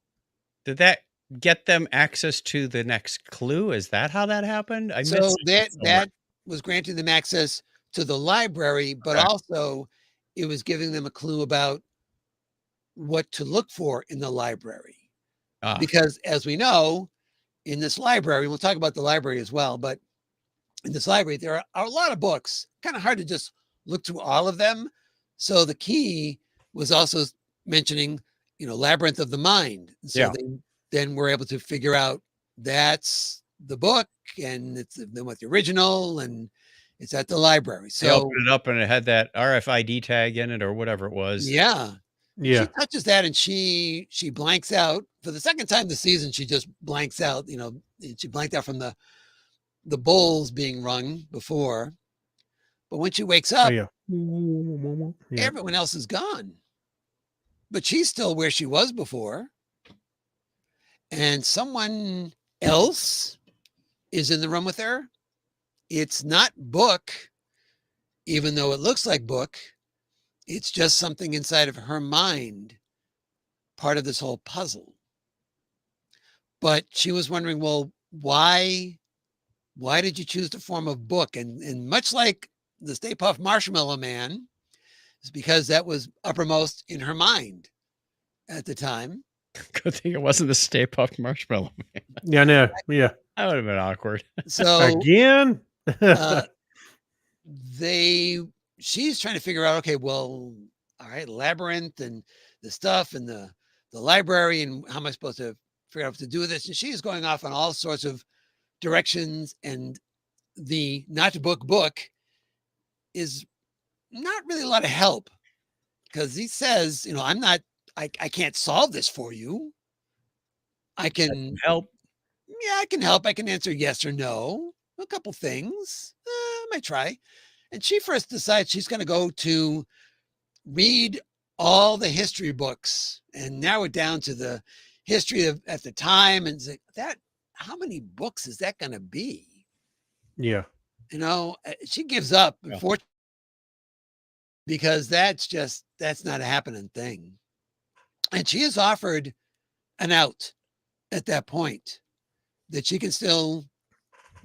Did that get them access to the next clue? Is that how that happened? So that was granting them access to the library, but also it was giving them a clue about what to look for in the library. Ah, Because as we know, in this library, we'll talk about the library as well, but in this library, there are a lot of books, kind of hard to just look through all of them. So the key was also mentioning, Labyrinth of the Mind. And so yeah. they then were able to figure out that's the book and it's then what the original and it's at the library. They So opened it up and it had that RFID tag in it or whatever it was. yeah, Yeah. she touches that and she blanks out for the second time this season. She just blanks out, she blanked out from the bowls being rung before. But when she wakes Oh, up, yeah. Yeah. everyone else is gone. But she's still where she was before. And someone else is in the room with her. It's not Book, even though it looks like Book. It's just something inside of her mind, part of this whole puzzle. But she was wondering, well, why did you choose the form of Book? And much like the Stay Puft Marshmallow Man, it's because that was uppermost in her mind at the time. Good thing it wasn't the Stay Puft Marshmallow Man. Yeah, I know. Yeah. That would have been awkward. So Again? she's trying to figure out, okay, well, all right, Labyrinth and the stuff and the library and how am I supposed to figure out what to do with this? And she's going off on all sorts of directions, and the not book is not really a lot of help because he says, I can't solve this for you. I can Help. Yeah, I can help. I can answer yes or no. A couple things. I might try. And she first decides she's going to go to read all the history books and narrow it down to the history of at the time. And say, how many books is that going to be? Yeah. She gives up, Yeah. unfortunately, because that's not a happening thing. And she is offered an out at that point that she can still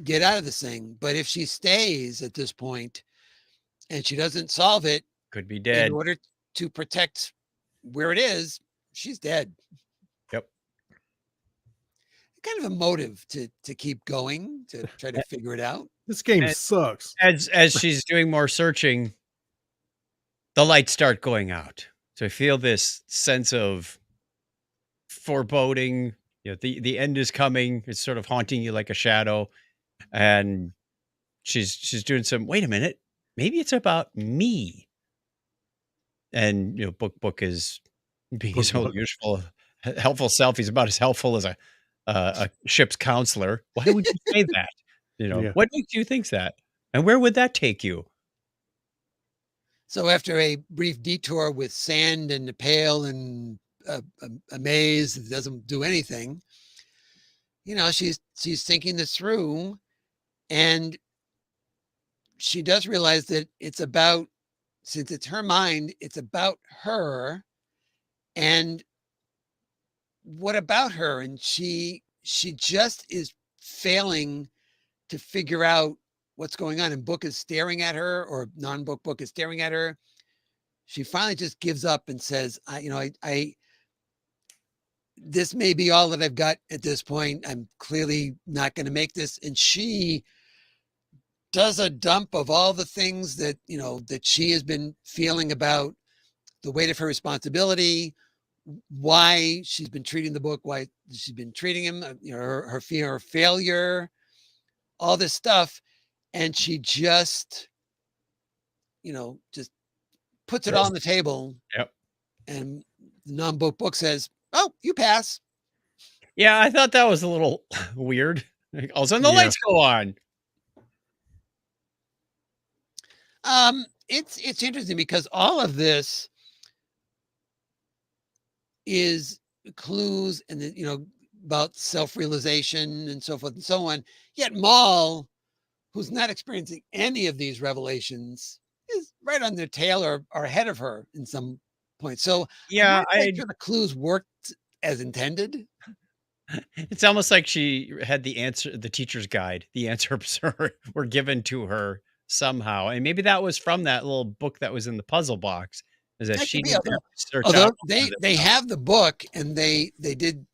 get out of this thing. But if she stays at this point and she doesn't solve it Could be dead. in order to protect where it is, she's dead. Yep. Kind of a motive to keep going, to try to figure it out. This game And- sucks. As she's doing more searching, the lights start going out. So I feel this sense of foreboding. The end is coming. It's sort of haunting you like a shadow. And she's doing some, wait a minute, maybe it's about me. And Book is being his whole Book. useful, helpful self. He's about as helpful as a ship's counselor. Why would you say that? Yeah. What makes you think that? And where would that take you? So after a brief detour with sand and a pail and a maze that doesn't do anything, she's thinking this through, and she does realize that it's about, since it's her mind, it's about her. And what about her? And she just is failing to figure out what's going on. And Book is staring at her, or Book is staring at her. She finally just gives up and says, I this may be all that I've got at this point. I'm clearly not going to make this. And she does a dump of all the things that, that she has been feeling about the weight of her responsibility, why she's been treating the Book, why she's been treating him, her fear of failure, all this stuff. And she just, just puts it all on the table. Yep. And the Book says, oh, you pass. Yeah, I thought that was a little weird. All of a sudden the Yeah. lights go on. It's interesting because all of this is clues and about self-realization and so forth and so on. Yet Maul, who's not experiencing any of these revelations, is right on their tail or ahead of her in some point. So Yeah, I'm not quite sure the clues worked as intended. it's almost like she had the answer, the teacher's guide, the answers were given to her somehow. And maybe that was from that little book that was in the puzzle box. Is that That she could be, didn't have to search although out they have the book, and they did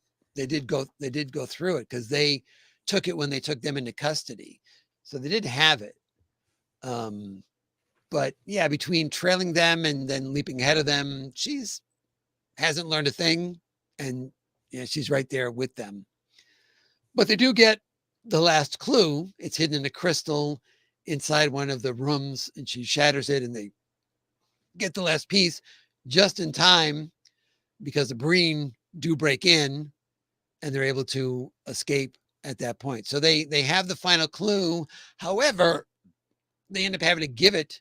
go through it because they took it when they took them into custody, so they did have it. But yeah, between trailing them and then leaping ahead of them, she's hasn't learned a thing, and she's right there with them. But they do get the last clue. It's hidden in a crystal inside one of the rooms, and she shatters it, and they get the last piece just in time because the Breen do break in, and they're able to escape at that point. So they have the final clue. However, they end up having to give it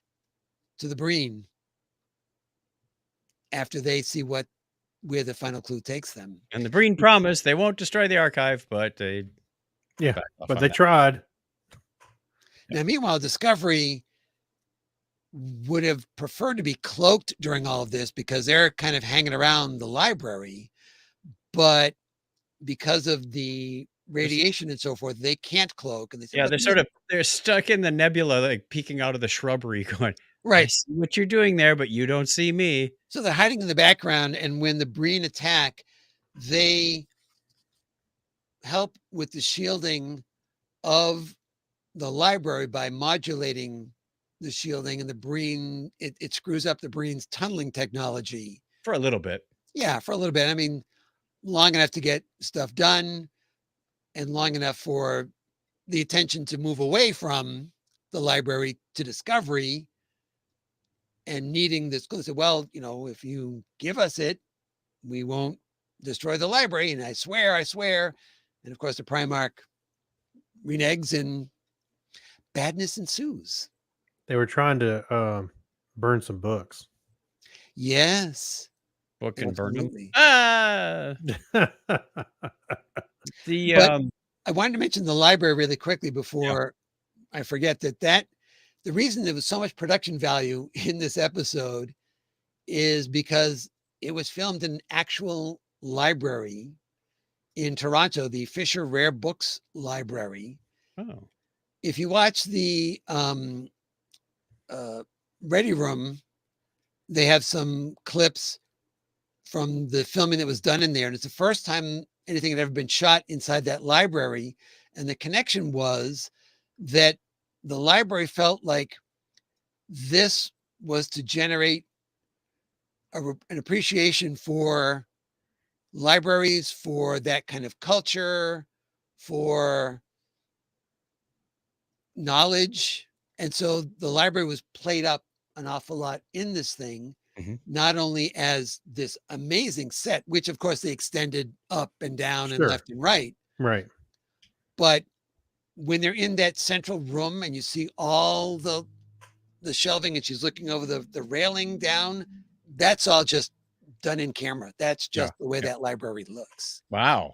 to the Breen after they see where the final clue takes them. And the Breen promised they won't destroy the archive, but they Yeah, backed off but on they that. tried. Now, meanwhile, Discovery would have preferred to be cloaked during all of this because they're kind of hanging around the library, but because of the radiation and so forth, they can't cloak. And they said, Yeah, "But they're stuck in the nebula, like peeking out of the shrubbery, going, I right." see what you're doing there, but you don't see me. So they're hiding in the background, and when the Breen attack, they help with the shielding of the library by modulating the shielding, and the Breen, it screws up the Breen's tunneling technology. For a little bit. Yeah, for a little bit. I mean, long enough to get stuff done and long enough for the attention to move away from the library to Discovery and needing this clue. So, well, if you give us it, we won't destroy the library. And I swear. And of course, the Primarch reneges and badness ensues. They were trying to burn some books. Yes. Book and burn them. Absolutely. Ah, the But I wanted to mention the library really quickly before I forget that the reason there was so much production value in this episode is because it was filmed in an actual library in Toronto, the Fisher Rare Books Library. oh, If you watch the Ready Room, they have some clips from the filming that was done in there. And it's the first time anything had ever been shot inside that library. And the connection was that the library felt like this was to generate an appreciation for libraries, for that kind of culture, for knowledge. And so the library was played up an awful lot in this thing, not only as this amazing set, which of course they extended up and down and left and right. Right. But when they're in that central room and you see all the shelving and she's looking over the railing down, that's all just done in camera. That's just the way that library looks. wow.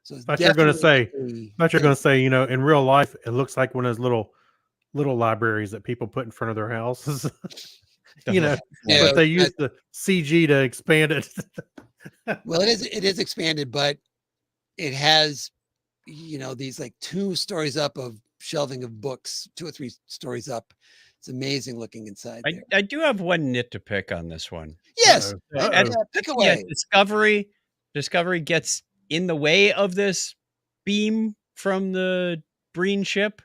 So it's Thought you're going to say, definitely in real life, it looks like one of those little libraries that people put in front of their houses. Yeah, But they use the CG to expand it. well, it is expanded, but it has, these like 2 stories up of shelving of books, 2 or 3 stories up. It's amazing looking inside there. I do have one nit to pick on this one. Yes. Pick away. Discovery gets in the way of this beam from the Breen ship,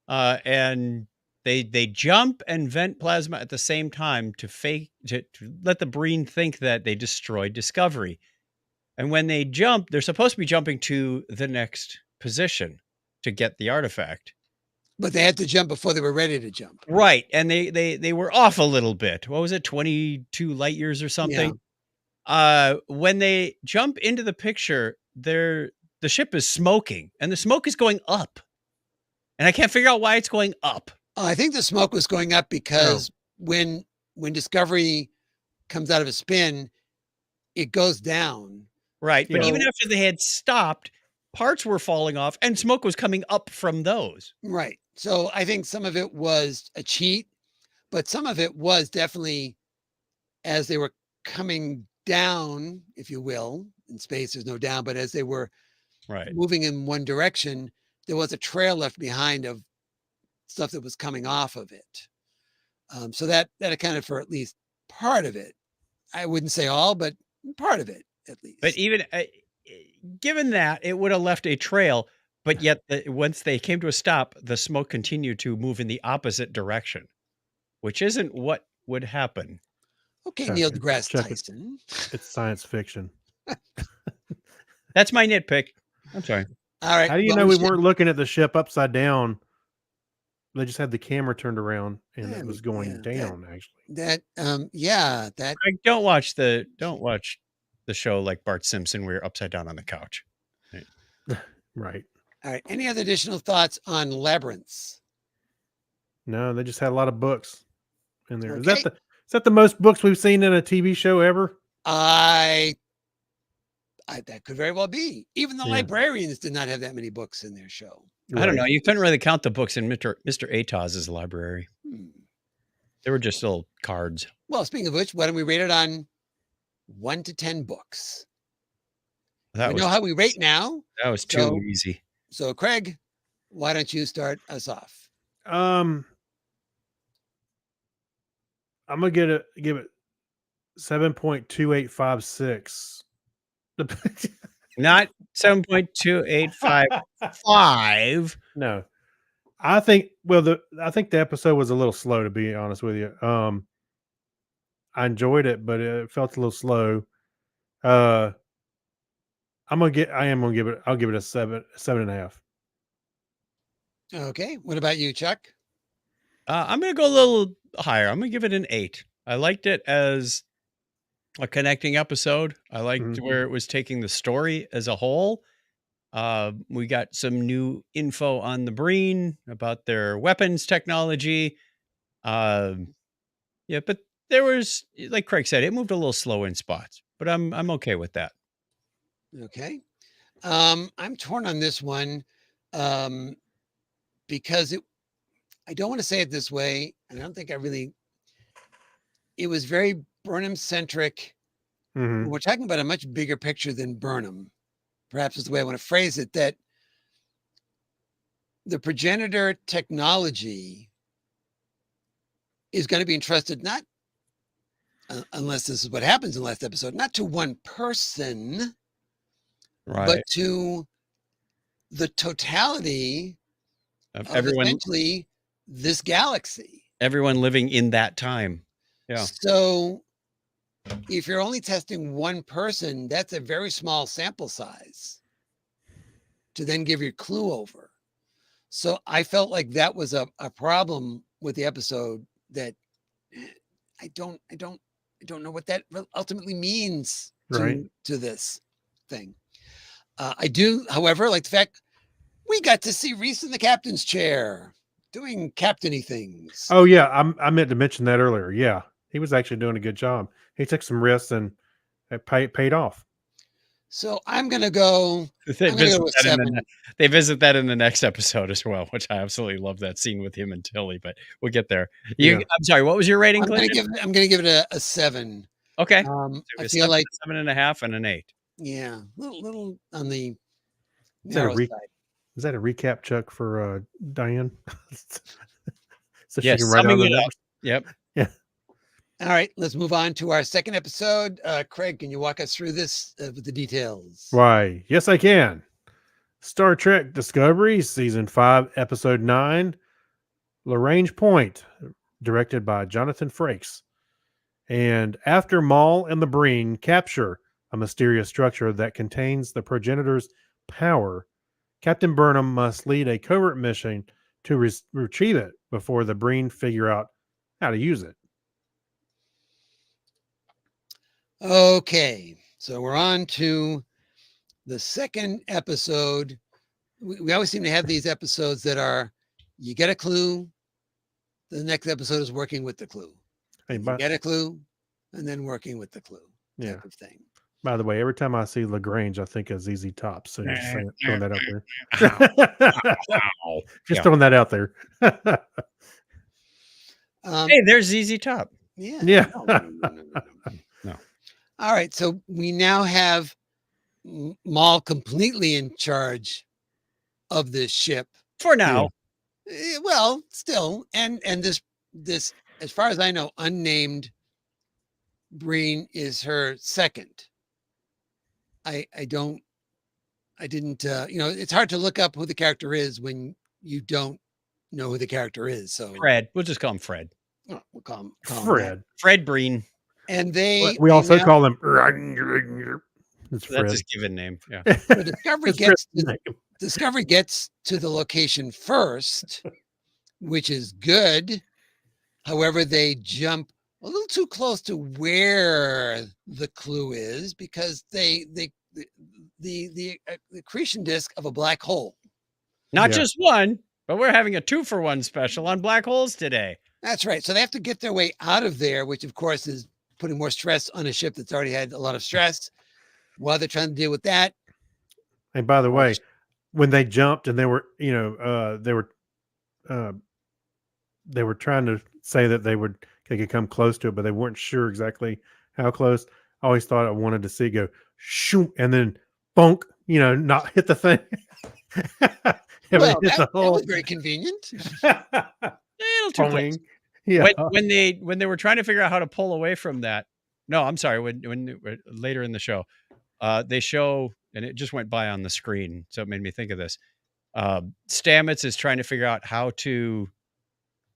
and they jump and vent plasma at the same time to let the Breen think that they destroyed Discovery. And when they jump, they're supposed to be jumping to the next position to get the artifact. But they had to jump before they were ready to jump. Right. And they were off a little bit. What was it? 22 light years or something. When they jump into the picture, the ship is smoking and the smoke is going up. And I can't figure out why it's going up. I think the smoke was going up because when Discovery comes out of a spin, it goes down. Right. But even after they had stopped, parts were falling off and smoke was coming up from those. Right. So I think some of it was a cheat, but some of it was definitely as they were coming down, if you will, in space, there's no down, but as they were moving in one direction, there was a trail left behind of stuff that was coming off of it. So that accounted for at least part of it. I wouldn't say all, but part of it at least. But even given that, it would have left a trail. But yet, once they came to a stop, the smoke continued to move in the opposite direction, which isn't what would happen. Okay, Chuck Neil it. deGrasse Chuck it. Tyson. It's science fiction. That's my nitpick. I'm sorry. All right. How do you well, know we should- weren't looking at the ship upside down? They just had the camera turned around and Yeah, it was going yeah, down. Actually, that? Yeah, that. Greg, don't watch the show like Bart Simpson where you're upside down on the couch. right? All right. Any other additional thoughts on Labyrinths? No, they just had a lot of books in there. Okay. Is that the most books we've seen in a TV show ever? I that could very well be. Even the Yeah. librarians did not have that many books in their show. I don't Right. know. You couldn't really count the books in Mr. Atoz's library. Hmm. They were just little cards. Well, speaking of which, why don't we rate it on 1 to 10 books? That We was know how we rate now. too so- easy. So, Craig, why don't you start us off? I'm gonna give it 7.2856. Not 7.2855. No, I think the episode was a little slow, to be honest with you. I enjoyed it, but it felt a little slow. I'll give it a 7.5. Okay. What about you, Chuck? I'm going to go a little higher. I'm going to give it an 8. I liked it as a connecting episode. I liked Mhm. where it was taking the story as a whole. We got some new info on the Breen about their weapons technology. Yeah, but there was, like Craig said, it moved a little slow in spots, but I'm okay with that. Okay. I'm torn on this one because I don't want to say it this way. I don't think it was very Burnham centric. Mhm. We're talking about a much bigger picture than Burnham, perhaps is the way I want to phrase it, that the progenitor technology is going to be entrusted not, unless this is what happens in the last episode, not to one person, Right. but to the totality of essentially this galaxy. Everyone living in that time. Yeah. So if you're only testing one person, that's a very small sample size to then give your clue over. So I felt like that was a problem with the episode, that I don't know what that ultimately means Right. to this thing. I do, however, like the fact we got to see Reese in the captain's chair doing captainy things. Oh yeah, I meant to mention that earlier. Yeah, he was actually doing a good job. He took some risks and it paid off. So I'm gonna go. They I'm gonna visit, go with that in 7. they visit that in the next episode as well, which I absolutely love that scene with him and Tilly, but we'll get there. Yeah. I'm sorry, what was your rating, I'm gonna Clinton? give it a 7. Okay. I So feel like 7.5 and an 8. yeah, little on the Is that a narrow re- side. Is that a recap, Chuck, for Diane? So Yes, she can write down summing the it up. numbers. Yep. All right, let's move on to our second episode. Craig, can you walk us through this with the details? Why? Yes, I can. Star Trek Discovery, Season 5, Episode 9, Lagrange Point, directed by Jonathan Frakes. And after Maul and the Breen capture a mysterious structure that contains the progenitor's power, Captain Burnham must lead a covert mission to retrieve it before the Breen figure out how to use it. Okay, so we're on to the second episode. We always seem to have these episodes that are, you get a clue, the next episode is working with the clue. Hey, You get a clue, and then working with the clue yeah. type of thing. By the way, every time I see Lagrange, I think of ZZ Top. So just throwing that out there. Ow. Just Yeah. throwing that out there. Hey, there's ZZ Top. Yeah. Yeah. No. All right, so we now have Maul completely in charge of this ship. For now. Well, still, and this, as far as I know, unnamed Breen is her second. I didn't, it's hard to look up who the character is when you don't know who the character is. So Fred. We'll just call him Fred. we'll call him that. Fred. Fred Breen. And they also now, call him. It's Fred. That's his given name. Yeah. so Discovery It's gets Fred's to, name. Discovery gets to the location first, which is good. However, they jump a little too close to where the clue is because the accretion disk of a black hole. Not just one, but we're having a 2-for-1 special on black holes today. That's right. So they have to get their way out of there, which of course is putting more stress on a ship that's already had a lot of stress. While they're trying to deal with that. And by the way, when they jumped and they were, they were trying to say that they could come close to it, but they weren't sure exactly how close. I always thought I wanted to see go shoot and then bonk, not hit the thing. Well, that was very convenient. A little too close. Yeah. When they were trying to figure out how to pull away from that. No, I'm sorry. When later in the show, they show, and it just went by on the screen, so it made me think of this. Stamets is trying to figure out how to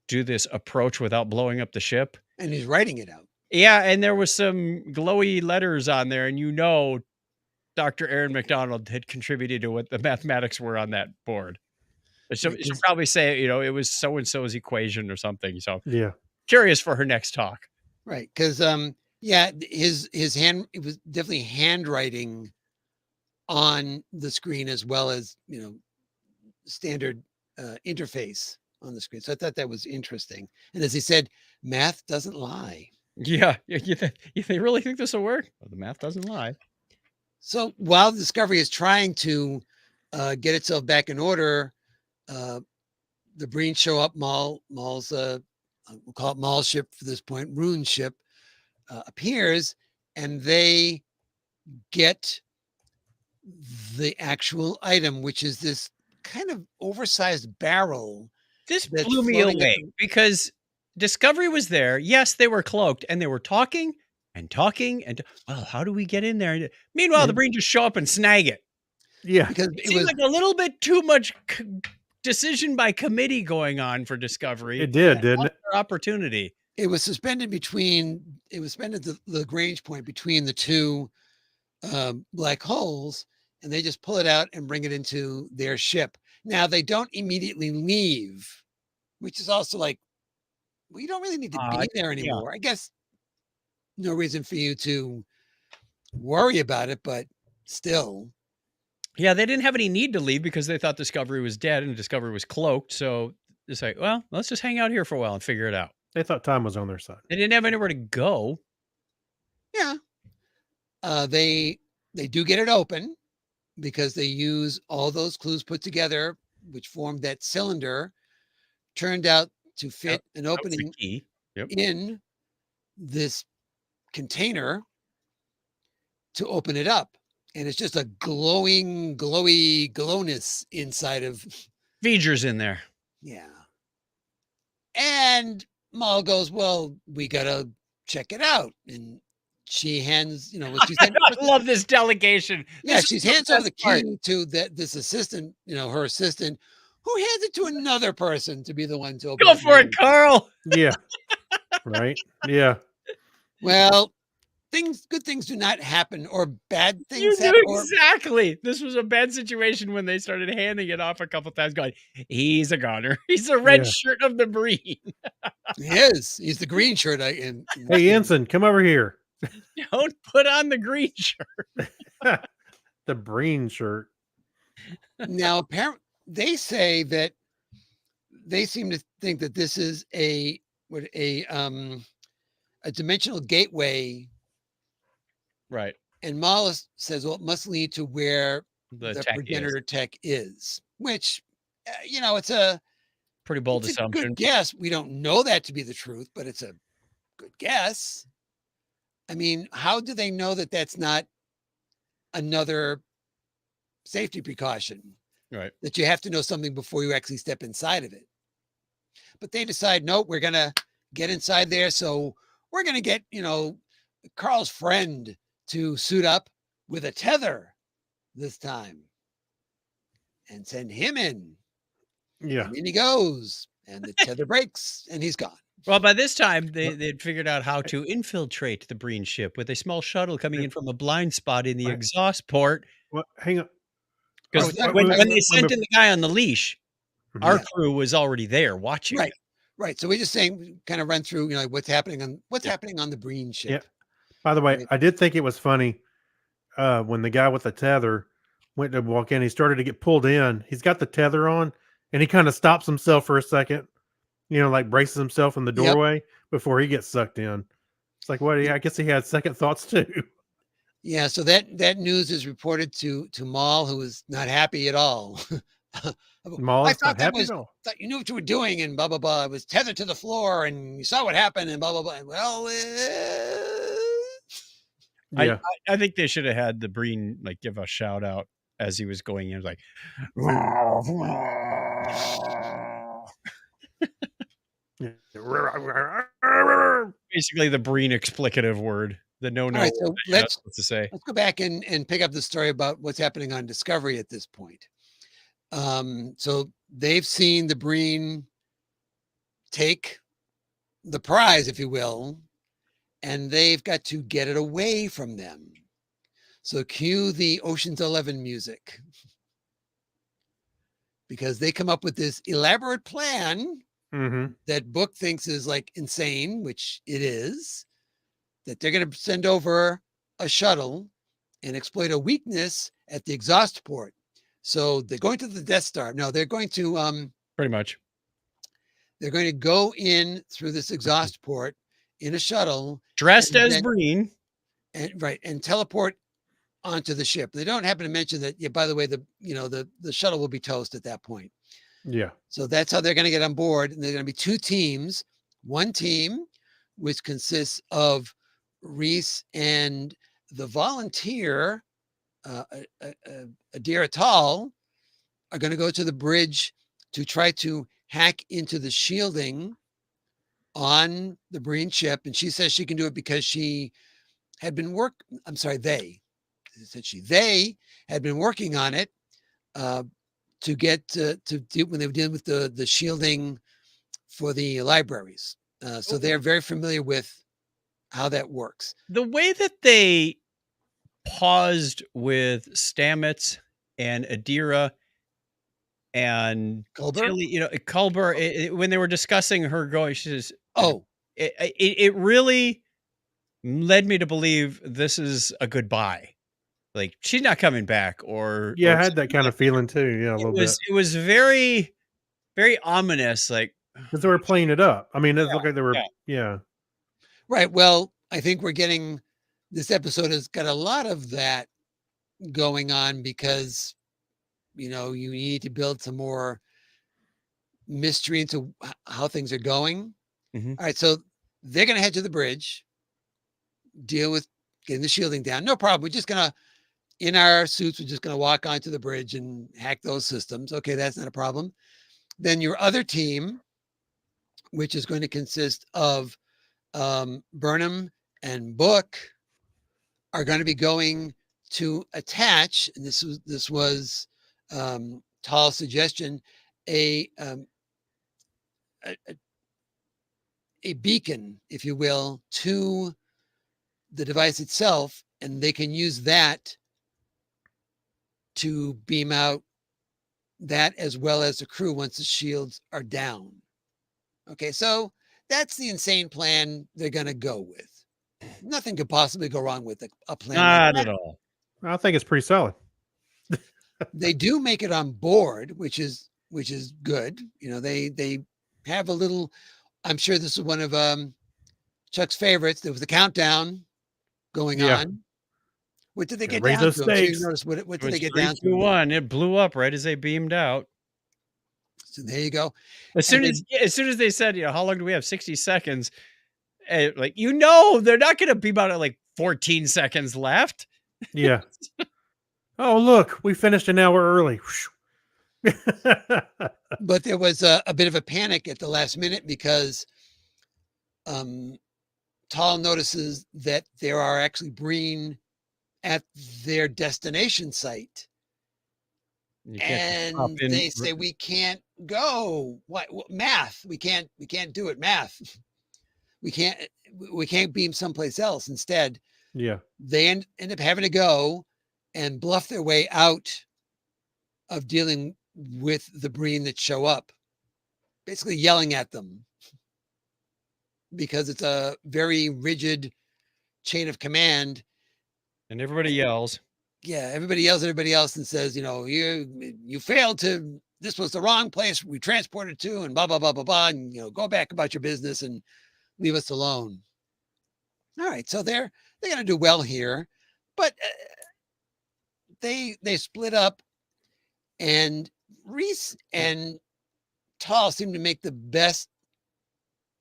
do this approach without blowing up the ship. And he's writing it out. Yeah, and there was some glowy letters on there, and Dr. Aaron McDonald had contributed to what the mathematics were on that board. She'll probably say, it was so-and-so's equation or something. So yeah, curious for her next talk. Right. Because his hand, it was definitely handwriting on the screen as well as, standard interface on the screen. So I thought that was interesting. And as he said, math doesn't lie. Yeah. They really think this will work? Well, the math doesn't lie. So while Discovery is trying to get itself back in order, the Breen show up. Maul's, we'll call it Maul's ship for this point, Rune's ship, appears, and they get the actual item, which is this kind of oversized barrel. This blew me away because Discovery was there. Yes, they were cloaked and they were talking. Well, how do we get in there? Meanwhile, the Breen just show up and snag it. Yeah, because it seemed like a little bit too much decision by committee going on for Discovery. It did, didn't it? Opportunity. It was suspended the Lagrange point between the two black holes, and they just pull it out and bring it into their ship. Now they don't immediately leave, which is also like, well, you don't really need to be there anymore. I guess no reason for you to worry about it, but still. Yeah, they didn't have any need to leave because they thought Discovery was dead and Discovery was cloaked. So it's like, well, let's just hang out here for a while and figure it out. They thought time was on their side. They didn't have anywhere to go. Yeah. They do get it open because they use all those clues put together, which formed that cylinder, turned out to fit an opening in this container to open it up. And it's just a glowy glowness inside of. V'ger's in there. Yeah. And Maul goes, well, we got to check it out. And she hands, I love this delegation. Yeah, she hands over the key to this assistant, her assistant, who hands it to another person to be the one to open it. Go for it, Carl. Yeah. Right. Yeah. Well, good things do not happen, or bad things you happen. Exactly. This was a bad situation when they started handing it off a couple times, going, he's a goner. He's a red shirt of the Breen. He is. He's the green shirt. Hey, Ensign, come over here. Don't put on the green shirt. The Breen shirt. Now, apparently, they say that they seem to think that this is a dimensional gateway. Right. And Maul says, well, it must lead to where the progenitor tech is, which, it's a pretty bold assumption. Good guess. We don't know that to be the truth, but it's a good guess. I mean, how do they know that that's not another safety precaution? Right. That you have to know something before you actually step inside of it. But they decide, no, we're going to get inside there. So we're going to get, Carl's friend to suit up with a tether this time and send him in. Yeah. And in he goes, and the tether breaks, and he's gone. Well, by this time, they'd figured out how to infiltrate the Breen ship with a small shuttle coming in from a blind spot in the Right. exhaust port. Well, hang on. Because Oh, when wait, they sent in the guy on the leash, our Yeah. crew was already there watching. Right. Right. So we're just saying, kind of run through, like what's happening on the Breen ship. Yeah. By the way, Right. I did think it was funny when the guy with the tether went to walk in. He started to get pulled in. He's got the tether on, and he kind of stops himself for a second. Like braces himself in the Yep. doorway before he gets sucked in. It's like, what? I guess he had second thoughts too. Yeah. So that news is reported to Maul, who is not happy at all. Maul I is thought not that happy was at all. thought you knew what you were doing, and blah blah blah. I was tethered to the floor, and you saw what happened, and blah blah blah. Well, Yeah. I think they should have had the Breen give a shout out as he was going in, like, basically the Breen explicative word. The no. all right. So You're not let's supposed to say. go back and pick up the story about what's happening on Discovery at this point. So they've seen the Breen take the prize, if you will, and they've got to get it away from them. So cue the Ocean's 11 music, because they come up with this elaborate plan Mm-hmm. that Book thinks is insane, which it is, that they're going to send over a shuttle and exploit a weakness at the exhaust port. So they're going to the Death Star. No, they're going to Pretty much. they're going to go in through this exhaust port in a shuttle, Dressed and as then- Breen. and teleport onto the ship. They don't happen to mention that. Yeah, by the way, the shuttle will be toast at that point. Yeah. So that's how they're going to get on board. And they're going to be two teams. One team, which consists of Reese and the volunteer, Adira Tall, are going to go to the bridge to try to hack into the shielding on the Breen ship. And she says she can do it because she had been they had been working on it to get to deal when they were dealing with the shielding for the libraries. So they're very familiar with how that works. The way that they paused with Stamets and Adira and Culber? Tilly, Culber, when they were discussing her going, she says, Oh, it really led me to believe this is a goodbye. Like she's not coming back, or Yeah, or I had that kind of feeling too. Yeah, a little bit. it was very, very ominous. Like Because they were playing it up. I mean, it looked like they were. yeah. Yeah. right. Well, I think we're getting this episode has got a lot of that going on because you need to build some more mystery into how things are going. Mhm. All right, so they're going to head to the bridge, deal with getting the shielding down. No problem. We're just going to, in our suits, we're just going to walk onto the bridge and hack those systems. Okay, that's not a problem. Then your other team, which is going to consist of Burnham and Book, are going to be going to attach, and this was Tall's suggestion, a beacon, if you will, to the device itself, and they can use that to beam out that as well as the crew once the shields are down. Okay, so that's the insane plan they're going to go with. Nothing could possibly go wrong with a plan. Not like at all. I think it's pretty solid. They do make it on board, which is good. They have a little. I'm sure this is one of Chuck's favorites. There was a countdown going Yeah. on. What did they get Raise down those to? I'm sure you stakes. noticed what It did was they get 3, down 2, to? 1. It blew up right as they beamed out. So there you go. As soon And as they said, how long do we have? 60 seconds. They're not going to beam out at 14 seconds left. Yeah. Oh, look, we finished an hour early. But there was a bit of a panic at the last minute because Tall notices that there are actually Breen at their destination site. You can't hop And in. they say, we can't go. What math? We can't do it. Math. We can't beam someplace else. Instead, Yeah. they end up having to go and bluff their way out of dealing with the Breen that show up, basically yelling at them because it's a very rigid chain of command. And everybody yells. Yeah, everybody yells at everybody else and says, you failed to, this was the wrong place we transported to, and blah, blah, blah, blah, blah, and, go back about your business and leave us alone. All right, so they're going to do well here, but they split up, and Reese and Tall seem to make the best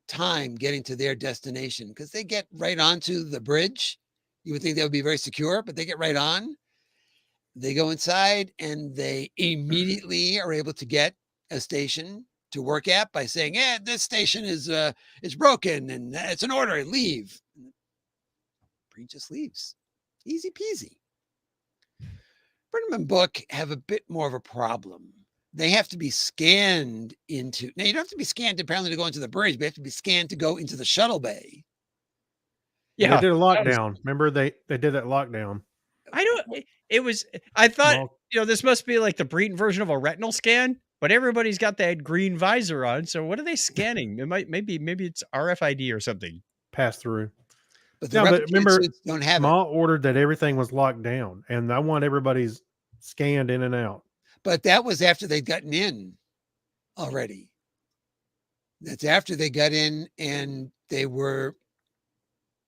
time getting to their destination because they get right onto the bridge. You would think that would be very secure, but they get right on. They go inside and they immediately are able to get a station to work at by saying, "Yeah, this station is broken and it's an order. Leave." Breen just leaves. Easy peasy. Burnham and Book have a bit more of a problem. They have to be scanned into. Now, you don't have to be scanned apparently to go into the bridge, but you have to be scanned to go into the shuttle bay. Yeah, they did a lockdown. Remember they did that lockdown. I thought, this must be like the Breton version of a retinal scan, but everybody's got that green visor on. So what are they scanning? It maybe it's RFID or something. Pass through. But remember, don't have Small ordered that everything was locked down, and I want everybody's scanned in and out. But that was after they'd gotten in already. That's after they got in and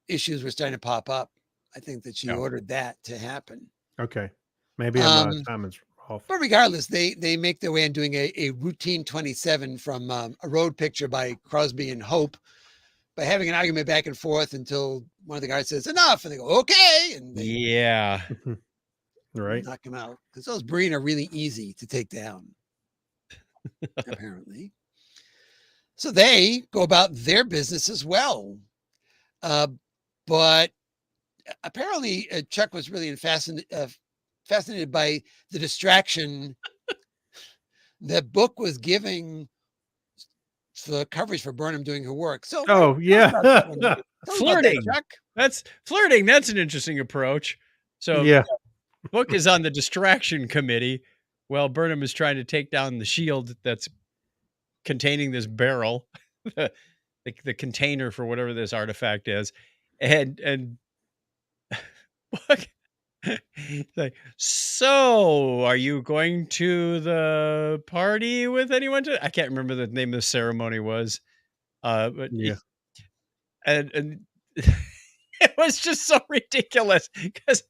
issues were starting to pop up. I think that she ordered that to happen. Okay. Maybe my time is off. But regardless, they make their way in doing a routine 27 from a road picture by Crosby and Hope by having an argument back and forth until one of the guys says enough and they go, okay. And they right. knock him out because those Breen are really easy to take down, apparently. So they go about their business as well. But apparently Chuck was really fascinated by the distraction that Book was giving for coverage for Burnham doing her work. So, flirting. Chuck. That's flirting. That's an interesting approach. So, Book is on the distraction committee while Burnham is trying to take down the shield that's containing this barrel, the container for whatever this artifact is, and Book. Like, so are you going to the party with anyone? I can't remember the name of the ceremony was, but and it was just so ridiculous because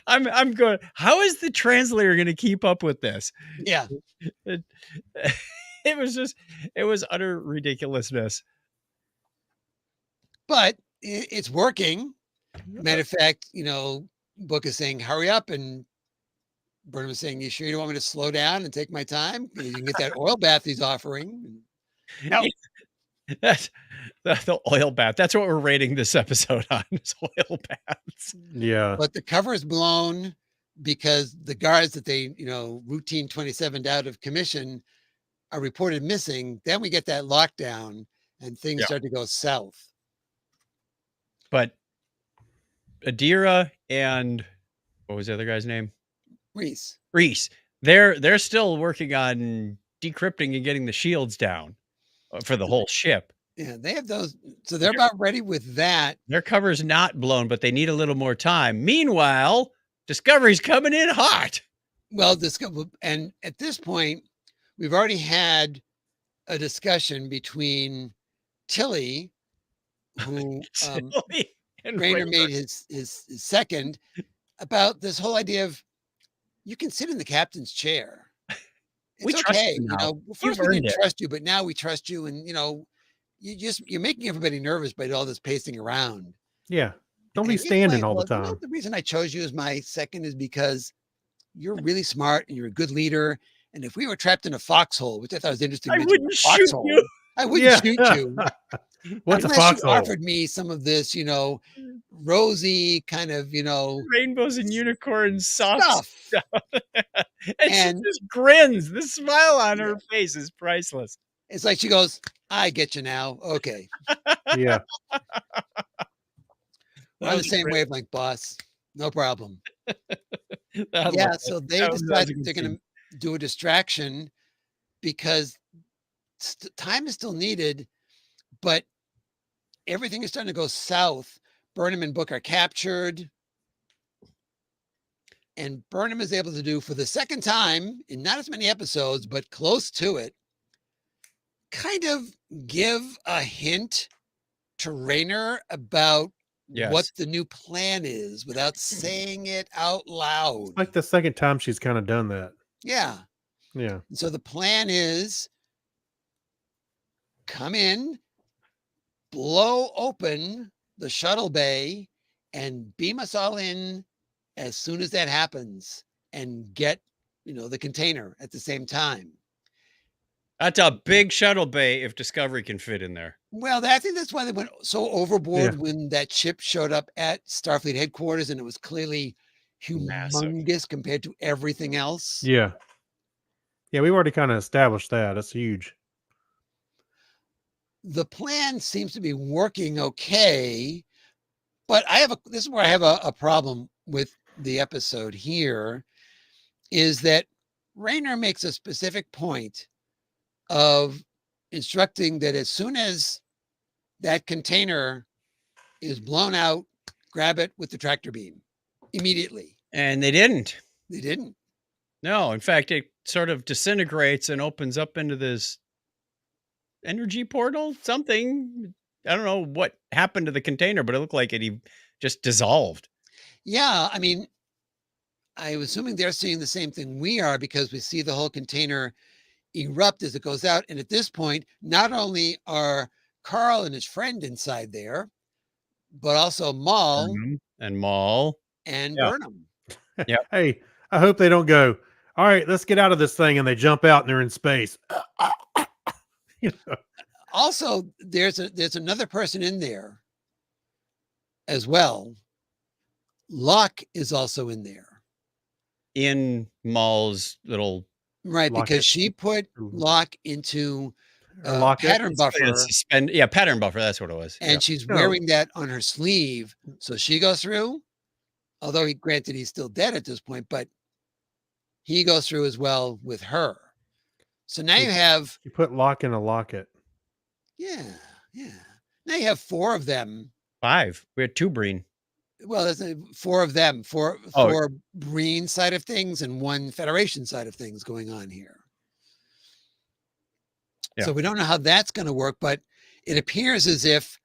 I'm going, how is the translator going to keep up with this? Yeah, it was utter ridiculousness, but it's working. Matter of fact, Book is saying, hurry up. And Burnham is saying, you sure you don't want me to slow down and take my time? You can get that oil bath he's offering. No. That's the oil bath. That's what we're rating this episode on, is oil baths. Yeah. But the cover is blown because the guards that they, routine 27 out of commission are reported missing. Then we get that lockdown and things start to go south. But Adira and what was the other guy's name? Reese. They're still working on decrypting and getting the shields down for the whole ship. Yeah, they have those. So they're about ready with that. Their cover's not blown, but they need a little more time. Meanwhile, Discovery's coming in hot. Well, and at this point, we've already had a discussion between Tilly, who Rayner made his second, about this whole idea of you can sit in the captain's chair. It's okay. First we didn't trust you, but now we trust you. And, you're making everybody nervous by all this pacing around. Yeah. Don't be standing all the time. The reason I chose you as my second is because you're really smart and you're a good leader. And if we were trapped in a foxhole, which I thought was interesting, I wouldn't shoot you. I wouldn't shoot you. What's a Unless you foxhole? offered me some of this, rosy kind of, Rainbows and unicorns, soft stuff. stuff. And she And just grins. The smile on her face is priceless. it's like she goes, I get you now. Okay. Yeah. We're on the same wavelength, boss. No problem. I Yeah. love it. So they That was a decided good they're going scene. to do a distraction because time is still needed, but everything is starting to go south. Burnham and Book are captured. And Burnham is able to do, for the second time in not as many episodes, but close to it, kind of give a hint to Rayner about what Yes. the new plan is without saying it out loud. Like the second time she's kind of done that. Yeah. Yeah. And so the plan is come in, blow open the shuttle bay, and beam us all in as soon as that happens and get, the container at the same time. That's a big shuttle bay if Discovery can fit in there. Well, I think that's why they went so overboard Yeah. when that ship showed up at Starfleet headquarters, and it was clearly Massive. humongous compared to everything else. Yeah. Yeah, we've already kind of established that. That's huge. The plan seems to be working okay, but this is where I have a problem with the episode here, is that Rayner makes a specific point of instructing that as soon as that container is blown out, grab it with the tractor beam immediately. And they didn't. They didn't. No, in fact, it sort of disintegrates and opens up into this energy portal, something. I don't know what happened to the container, but it looked like it just dissolved. Yeah, I mean, I'm assuming they're seeing the same thing we are, because we see the whole container erupt as it goes out. And at this point, not only are Carl and his friend inside there, but also Maul And Maul and Yeah. Burnham. Hey, I hope they don't go, all right, let's get out of this thing, and they jump out and they're in space. Also, there's another person in there as well. Locke is also in there. in Maul's little Right, Lock because it. she put Mhm. Locke into Or lock it. pattern buffer, pattern buffer. That's what it was. and she's No. wearing that on her sleeve. So she goes through, although granted he's still dead at this point, but he goes through as well with her. So now you have, You put lock in a locket. yeah. Now you have 4 of them. 5. We had 2 Breen. Well, there's 4 of them, for Oh. Breen side of things and 1 Federation side of things going on here. Yeah. So we don't know how that's going to work, but it appears as if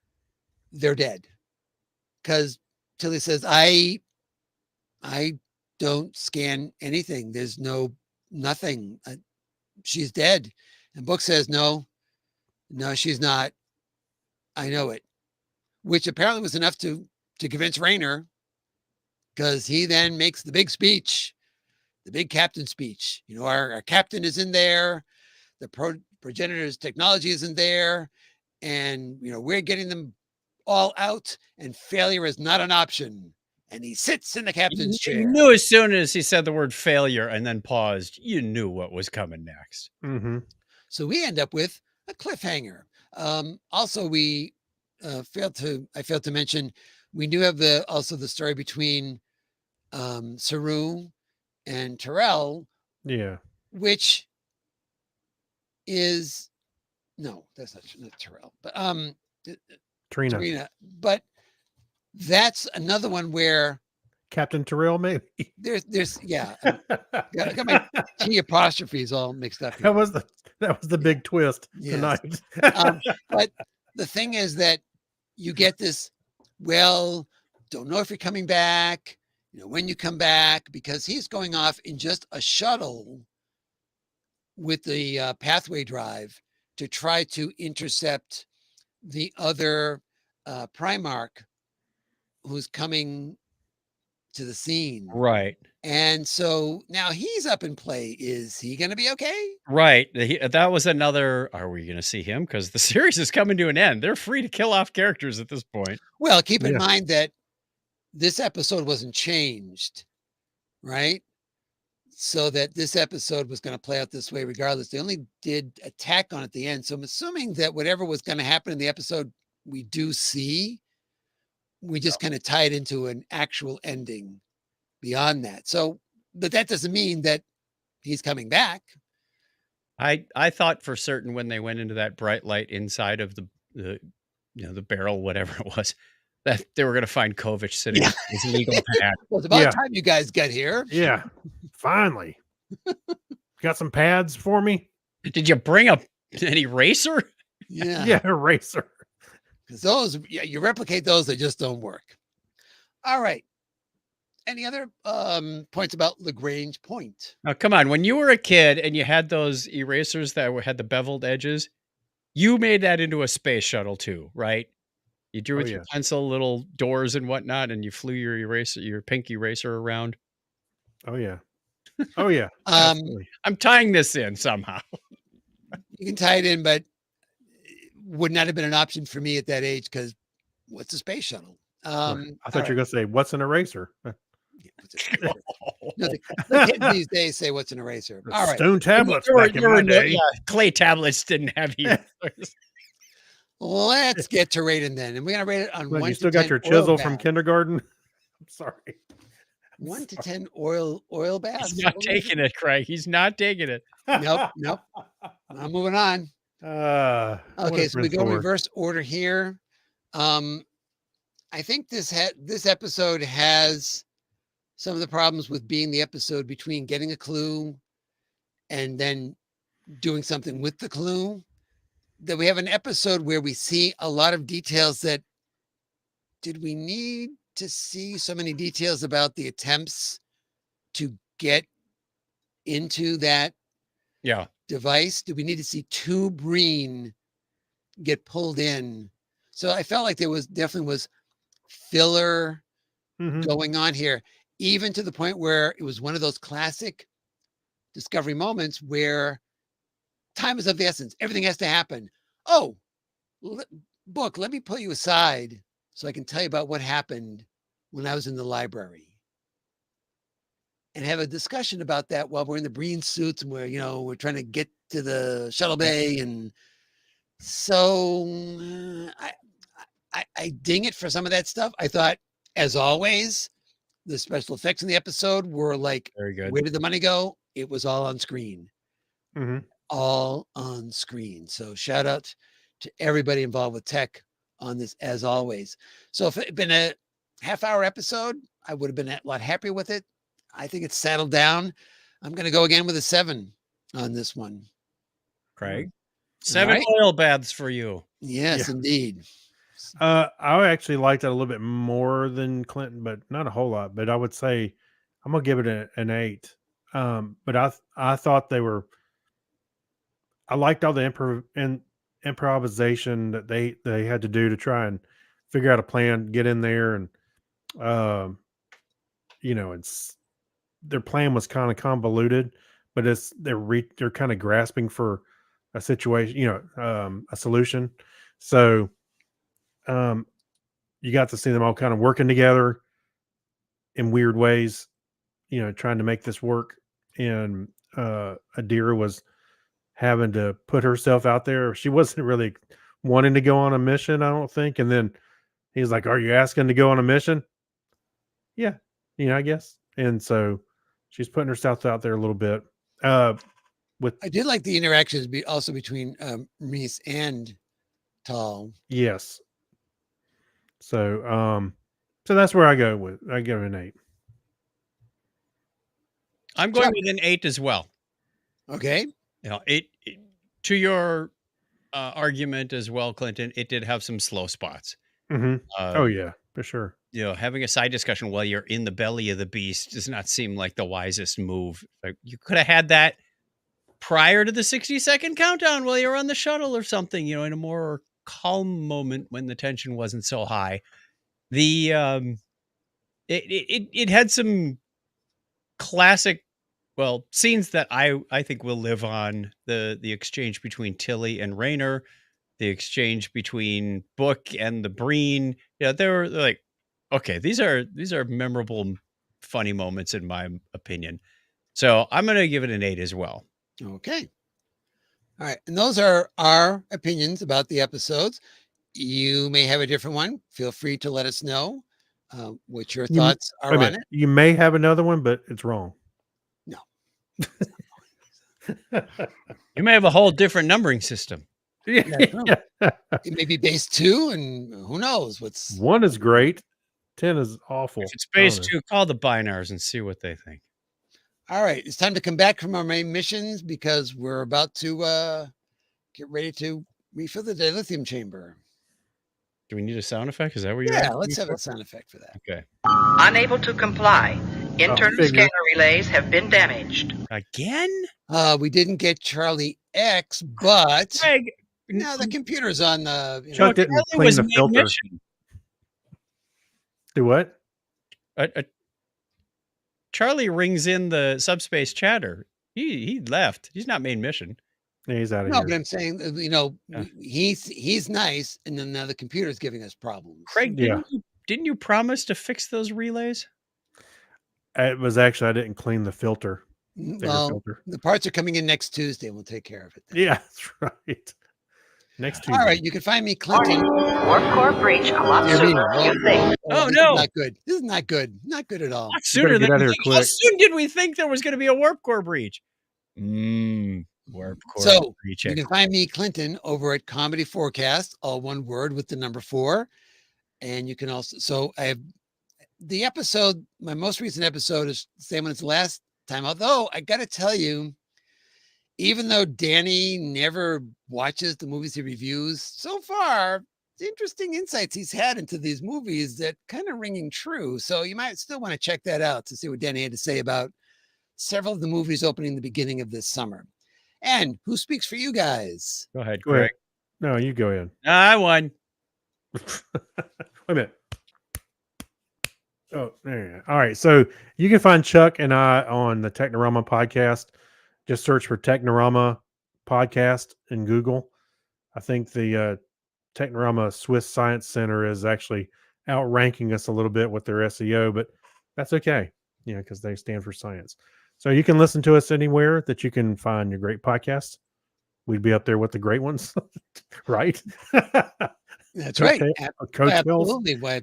they're dead, because Tilly says, I don't scan anything. There's nothing. She's dead. And Book says, no, she's not. I know it, which apparently was enough to convince Rayner, because he then makes the big speech, the big captain speech. Our captain is in there. The progenitor's technology is in there. And, we're getting them all out, and failure is not an option. And he sits in the captain's chair. You knew as soon as he said the word failure and then paused, you knew what was coming next. Mm-hmm. So we end up with a cliffhanger. Also, we I failed to mention, we do have also the story between Saru and Terrell, Yeah. which is that's not Terrell, but Trina. Trina. But that's another one where Captain Terrell, maybe. there's got my T apostrophes all mixed up here. That was the big twist Yes. tonight. But the thing is that you get this, well, don't know if you're coming back, when you come back, because he's going off in just a shuttle with the pathway drive to try to intercept the other Primarch who's coming to the scene. Right. And so now he's up in play. Is he going to be okay? Right. That was another. Are we going to see him? Because the series is coming to an end. They're free to kill off characters at this point. Well, keep in Yeah. mind that this episode wasn't changed, right? So that this episode was going to play out this way regardless. They only did a tack on at the end. So I'm assuming that whatever was going to happen in the episode we do see, we just kind of tie it into an actual ending beyond that. So, but that doesn't mean that he's coming back. I thought for certain when they went into that bright light inside of the the barrel, whatever it was, that they were going to find Kovich sitting in his legal pad. Well, it's about Yeah. time you guys get here. Yeah. Finally. Got some pads for me? Did you bring an eraser? Yeah. Yeah, eraser. Because those, you replicate those, they just don't work. All right. Any other points about Lagrange point? Now, come on. When you were a kid and you had those erasers that had the beveled edges, you made that into a space shuttle too, right? You drew Oh, with your yeah. pencil little doors and whatnot, and you flew your eraser, your pink eraser around. Oh, yeah. Oh, yeah. Um, Absolutely. I'm tying this in somehow. You can tie it in, but it would not have been an option for me at that age because what's a space shuttle? Right. I all thought you were going to say, what's an eraser? right. What's a- No, the kids these days say what's an eraser. All right. Stone tablets There were- back in there my were no- day. yeah, clay tablets didn't have erasers. Let's get to rating then. And we're going to rate it on Look, 1 you to still got 10 your oil chisel from baths. kindergarten? I'm sorry. 1 to 10 oil baths. He's not taking it, Craig. He's not taking it. Nope. I'm moving on. What Okay, has so we been go for? reverse order here. I think this episode has some of the problems with being the episode between getting a clue and then doing something with the clue. That we have an episode where we see a lot of details that did we need to see so many details about the attempts to get into that Yeah. device? Do we need to see two Breen get pulled in? So I felt like there was definitely was filler Mhm. going on here, even to the point where it was one of those classic Discovery moments where time is of the essence. Everything has to happen. Oh, book, let me pull you aside so I can tell you about what happened when I was in the library and have a discussion about that while we're in the Breen suits and we're trying to get to the shuttle bay. And so I ding it for some of that stuff. I thought, as always, the special effects in the episode were like, Very good. where did the money go? It was all on screen. Mhm. All on screen. So shout out to everybody involved with tech on this, as always. So if it had been a half-hour episode, I would have been a lot happier with it. I think it's settled down. I'm going to go again with a 7 on this one. Craig. 7 right. oil baths for you. Yes, Yeah. indeed. I actually liked it a little bit more than Clinton, but not a whole lot. But I would say I'm gonna give it an 8. But I thought they were. I liked all the improvisation that they had to do to try and figure out a plan, get in there, and it's their plan was kind of convoluted, but they're kind of grasping for a situation, a solution. So you got to see them all kind of working together in weird ways, trying to make this work. And Adira was having to put herself out there. She wasn't really wanting to go on a mission, I don't think. And then he's like, "Are you asking to go on a mission?" Yeah, I guess. And so she's putting herself out there a little bit. With I did like the interactions also between Reese and Tall. yes. So so that's where I go with. I give it an 8. I'm going with an 8 as well. Okay. It to your argument as well, Clinton. It did have some slow spots. Mm-hmm. Oh yeah, for sure. Having a side discussion while you're in the belly of the beast does not seem like the wisest move. Like, you could have had that prior to the 60-second countdown while you're on the shuttle or something, in a more calm moment when the tension wasn't so high. The it had some classic, well, scenes that I think will live on. The exchange between Tilly and Rayner, the exchange between Book and the Breen. Yeah, they're like, okay, these are memorable, funny moments in my opinion. So I'm gonna give it an 8 as well. Okay. All right. And those are our opinions about the episodes. You may have a different one. Feel free to let us know what your thoughts are on it. You may have another one, but it's wrong. No. You may have a whole different numbering system. Yeah. It may be base 2, and who knows what's 1 is great. 10 is awful. If it's base 2, call the Binars and see what they think. All right. It's time to come back from our main missions because we're about to get ready to refill the dilithium chamber. Do we need a sound effect? Is that what you're Yeah, let's have a sound effect for that. Okay. Unable to comply. Internal scanner relays have been damaged. Again? We didn't get Charlie X, but Craig, now the computer's on the. Chuck didn't clean the filter. Do what? Charlie rings in the subspace chatter. He left. He's not main mission. Yeah, he's out of No, here. but I'm saying, he's nice, and then now the computer's giving us problems. Craig, didn't you promise to fix those relays? It was actually, I didn't clean the filter. Well, the parts are coming in next Tuesday, and we'll take care of it then. Yeah, that's right. Next Tuesday. All right, you can find me, Clinton. Warp core breach a lot sooner than you think. Oh, this no. is not good. This is not good. Not good at all. Not sooner than get out of you here think. How quick. soon did we think there was going to be a warp core breach? Warp core So breach. you can find me, Clinton, over at Comedy Forecast, all one word with the number 4. And you can also, so I have the episode, my most recent episode is the same one as the last time. Although I got to tell you, even though Danny never watches the movies he reviews, so far, the interesting insights he's had into these movies that kind of ringing true. So you might still want to check that out to see what Danny had to say about several of the movies opening the beginning of this summer. And who speaks for you guys? Go ahead, Go Craig. ahead. No, you go ahead. I won. Wait a minute. Oh, there you go. All right. So you can find Chuck and I on the Technorama podcast. Just search for Technorama podcast in Google. I think the Technorama Swiss Science Center is actually outranking us a little bit with their SEO, but that's okay. Because they stand for science. So you can listen to us anywhere that you can find your great podcasts. We'd be up there with the great ones, right? That's right. Coach Absolutely. Well,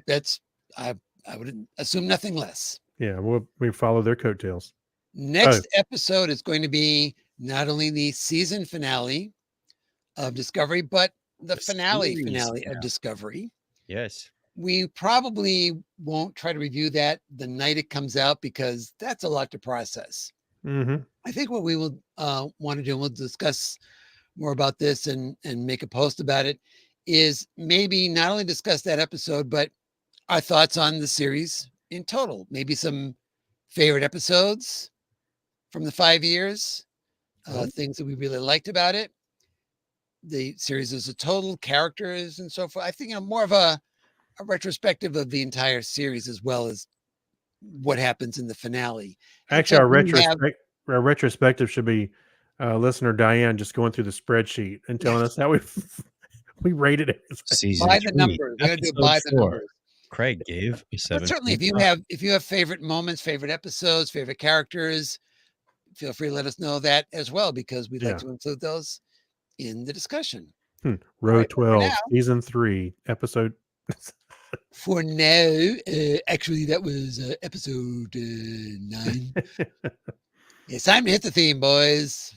I would assume nothing less. Yeah, we follow their coattails. Next episode is going to be not only the season finale of Discovery, but the finale of Discovery. Yes. We probably won't try to review that the night it comes out because that's a lot to process. Mm-hmm. I think what we will want to do, and we'll discuss more about this and make a post about it, is maybe not only discuss that episode, but our thoughts on the series in total. Maybe some favorite episodes from the 5 years, things that we really liked about it, the series as a total, characters, and so forth. I think more of a retrospective of the entire series as well as what happens in the finale. Actually, our retrospective should be listener Diane just going through the spreadsheet and telling us how we rated it. By the numbers. We got to do it by the numbers. Craig gave a 7. But certainly, if you have favorite moments, favorite episodes, favorite characters, feel free to let us know that as well, because we'd like to include those in the discussion. Row 12, season 3, episode. For now, actually, that was episode 9. It's time to hit the theme, boys.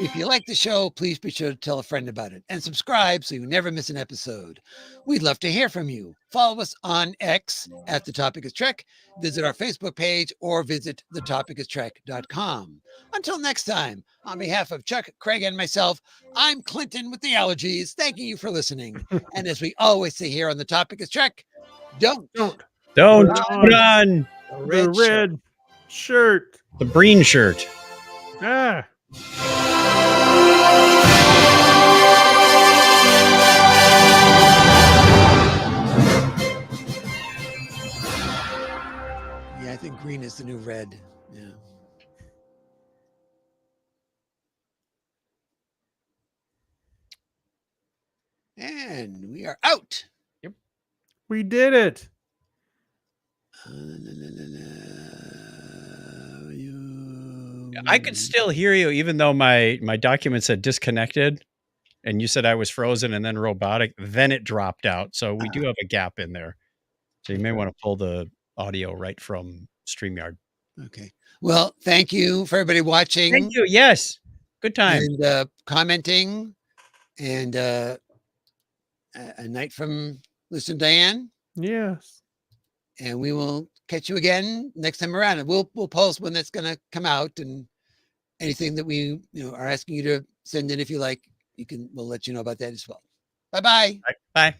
If you like the show, please be sure to tell a friend about it and subscribe so you never miss an episode. We'd love to hear from you. Follow us on X at The Topic is Trek. Visit our Facebook page or visit thetopicistrek.com. Until next time, on behalf of Chuck, Craig, and myself, I'm Clinton with the allergies. Thanking you for listening. And as we always say here on The Topic is Trek, don't put on the red shirt. The Breen shirt. Ah. green is the new red. Yeah. And we are out. We did it. I could still hear you, even though my document said disconnected, and you said I was frozen and then robotic. Then it dropped out. So we do have a gap in there. So you may want to pull the audio right from StreamYard. Okay. Well, thank you for everybody watching. Thank you. Yes. Good time. And commenting. And a night from Listen Diane. Yes. And we will catch you again next time around. And we'll post when that's going to come out, and anything that we are asking you to send in, if you like, we'll let you know about that as well. Bye-bye. Bye.